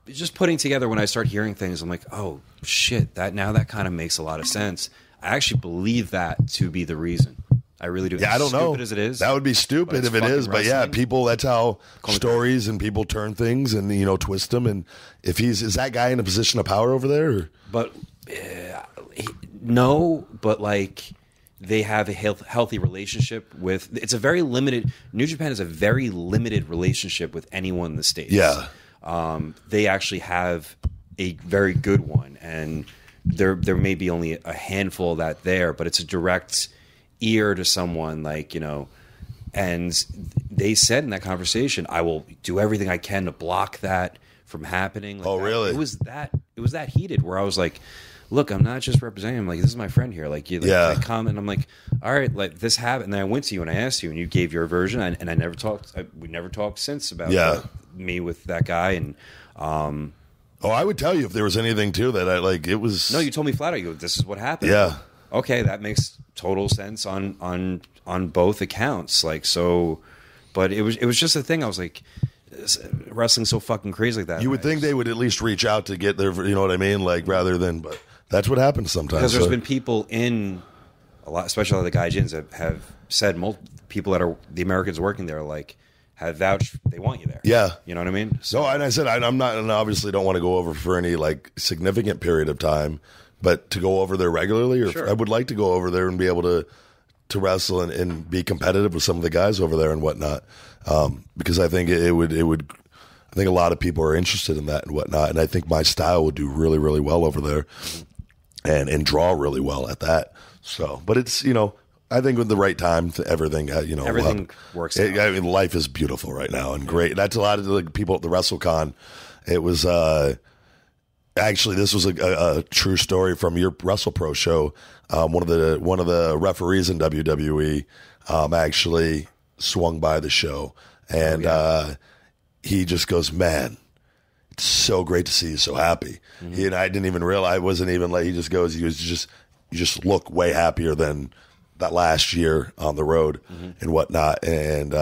just putting together when I start hearing things, I'm like, oh shit, that kind of makes a lot of sense. I actually believe that to be the reason. I really do. Yeah, I don't know. Stupid as it is, that would be stupid if it is. But yeah, people. That's how stories and people turn things and twist them. And if is that guy in a position of power over there? Or? But no, but they have a healthy relationship with. It's a very limited. New Japan is a very limited relationship with anyone in the States. Yeah. They actually have a very good one, and there may be only a handful of that there, but it's a direct ear to someone, and they said in that conversation, I will do everything I can to block that from happening. Really? It was that heated where I was like, look, I'm not just representing him. This is my friend here. I come and I'm like, all right, this happened. And then I went to you and I asked you, and you gave your version, and I never talked. We never talked since about me with that guy. And I would tell you if there was anything too that it was. No, you told me flat out. You go, this is what happened. Yeah. Okay, that makes total sense on both accounts. But it was just a thing. I was like, wrestling's so fucking crazy like that. You would think they would at least reach out to get their, you know what I mean, rather than. But that's what happens sometimes. Because there's been people in a lot, especially the Gaijins, that have said people that are the Americans working there, have vouched they want you there. Yeah. You know what I mean? So, and I said, I'm not, and obviously don't want to go over for any like significant period of time, but to go over there regularly, or I would like to go over there and be able to wrestle and be competitive with some of the guys over there and whatnot. Because I think it would, I think a lot of people are interested in that and whatnot. And I think my style would do really, really well over there and draw really well at that. So, but it's, I think with the right time, everything, everything works out. I mean, life is beautiful right now and great. That's a lot of the people at the WrestleCon. It was actually, this was a true story from your WrestlePro show. One of the referees in WWE actually swung by the show, and he just goes, "Man, it's so great to see you so happy." He and I didn't even realize. I wasn't even like. He just goes, "You just look way happier than that last year on the road and whatnot." And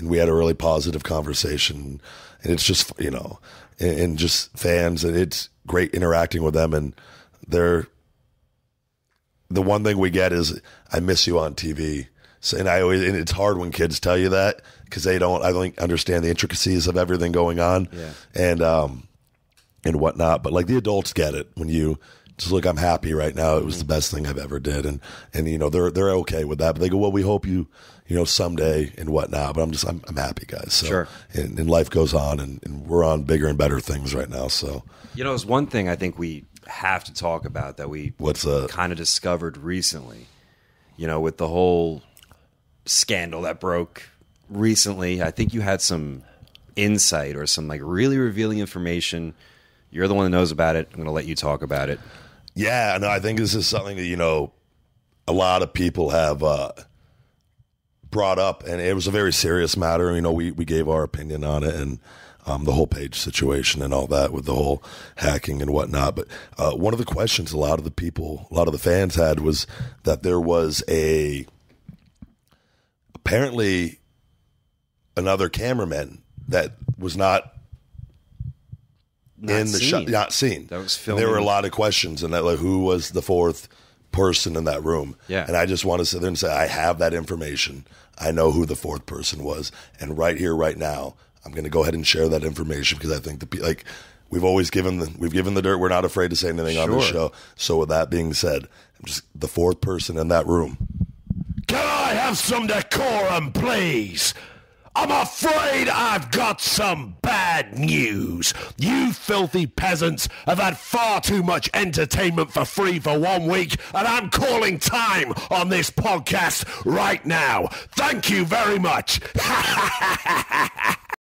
we had a really positive conversation, and it's just and just fans, and it's great interacting with them. And the one thing we get is, "I miss you on TV." So, and it's hard when kids tell you that, because they don't, I think, understand the intricacies of everything going on, and whatnot. But like the adults get it when you just look. I'm happy right now. It was the best thing I've ever did, and they're okay with that. But they go, "Well, we hope you someday and whatnot." But I'm happy, guys. So, sure. And life goes on, and we're on bigger and better things right now. So it's one thing I think we have to talk about that we kind of discovered recently. With the whole scandal that broke recently, I think you had some insight or some like really revealing information. You're the one that knows about it. I'm going to let you talk about it. Yeah, no, I think this is something that a lot of people have brought up, and it was a very serious matter. We gave our opinion on it, and the whole Page situation and all that with the whole hacking and whatnot. But one of the questions a lot of the fans had was that there was apparently another cameraman that was not in the shot, not seen. That was filming. There were a lot of questions, and that who was the fourth person in that room? Yeah. And I just want to sit there and say, I have that information. I know who the fourth person was, and right here, right now, I'm going to go ahead and share that information, because I think we've given the dirt. We're not afraid to say anything on the show. So with that being said, I'm just the fourth person in that room. Can I have some decorum, please? I'm afraid I've got some bad news. You filthy peasants have had far too much entertainment for free for 1 week, and I'm calling time on this podcast right now. Thank you very much.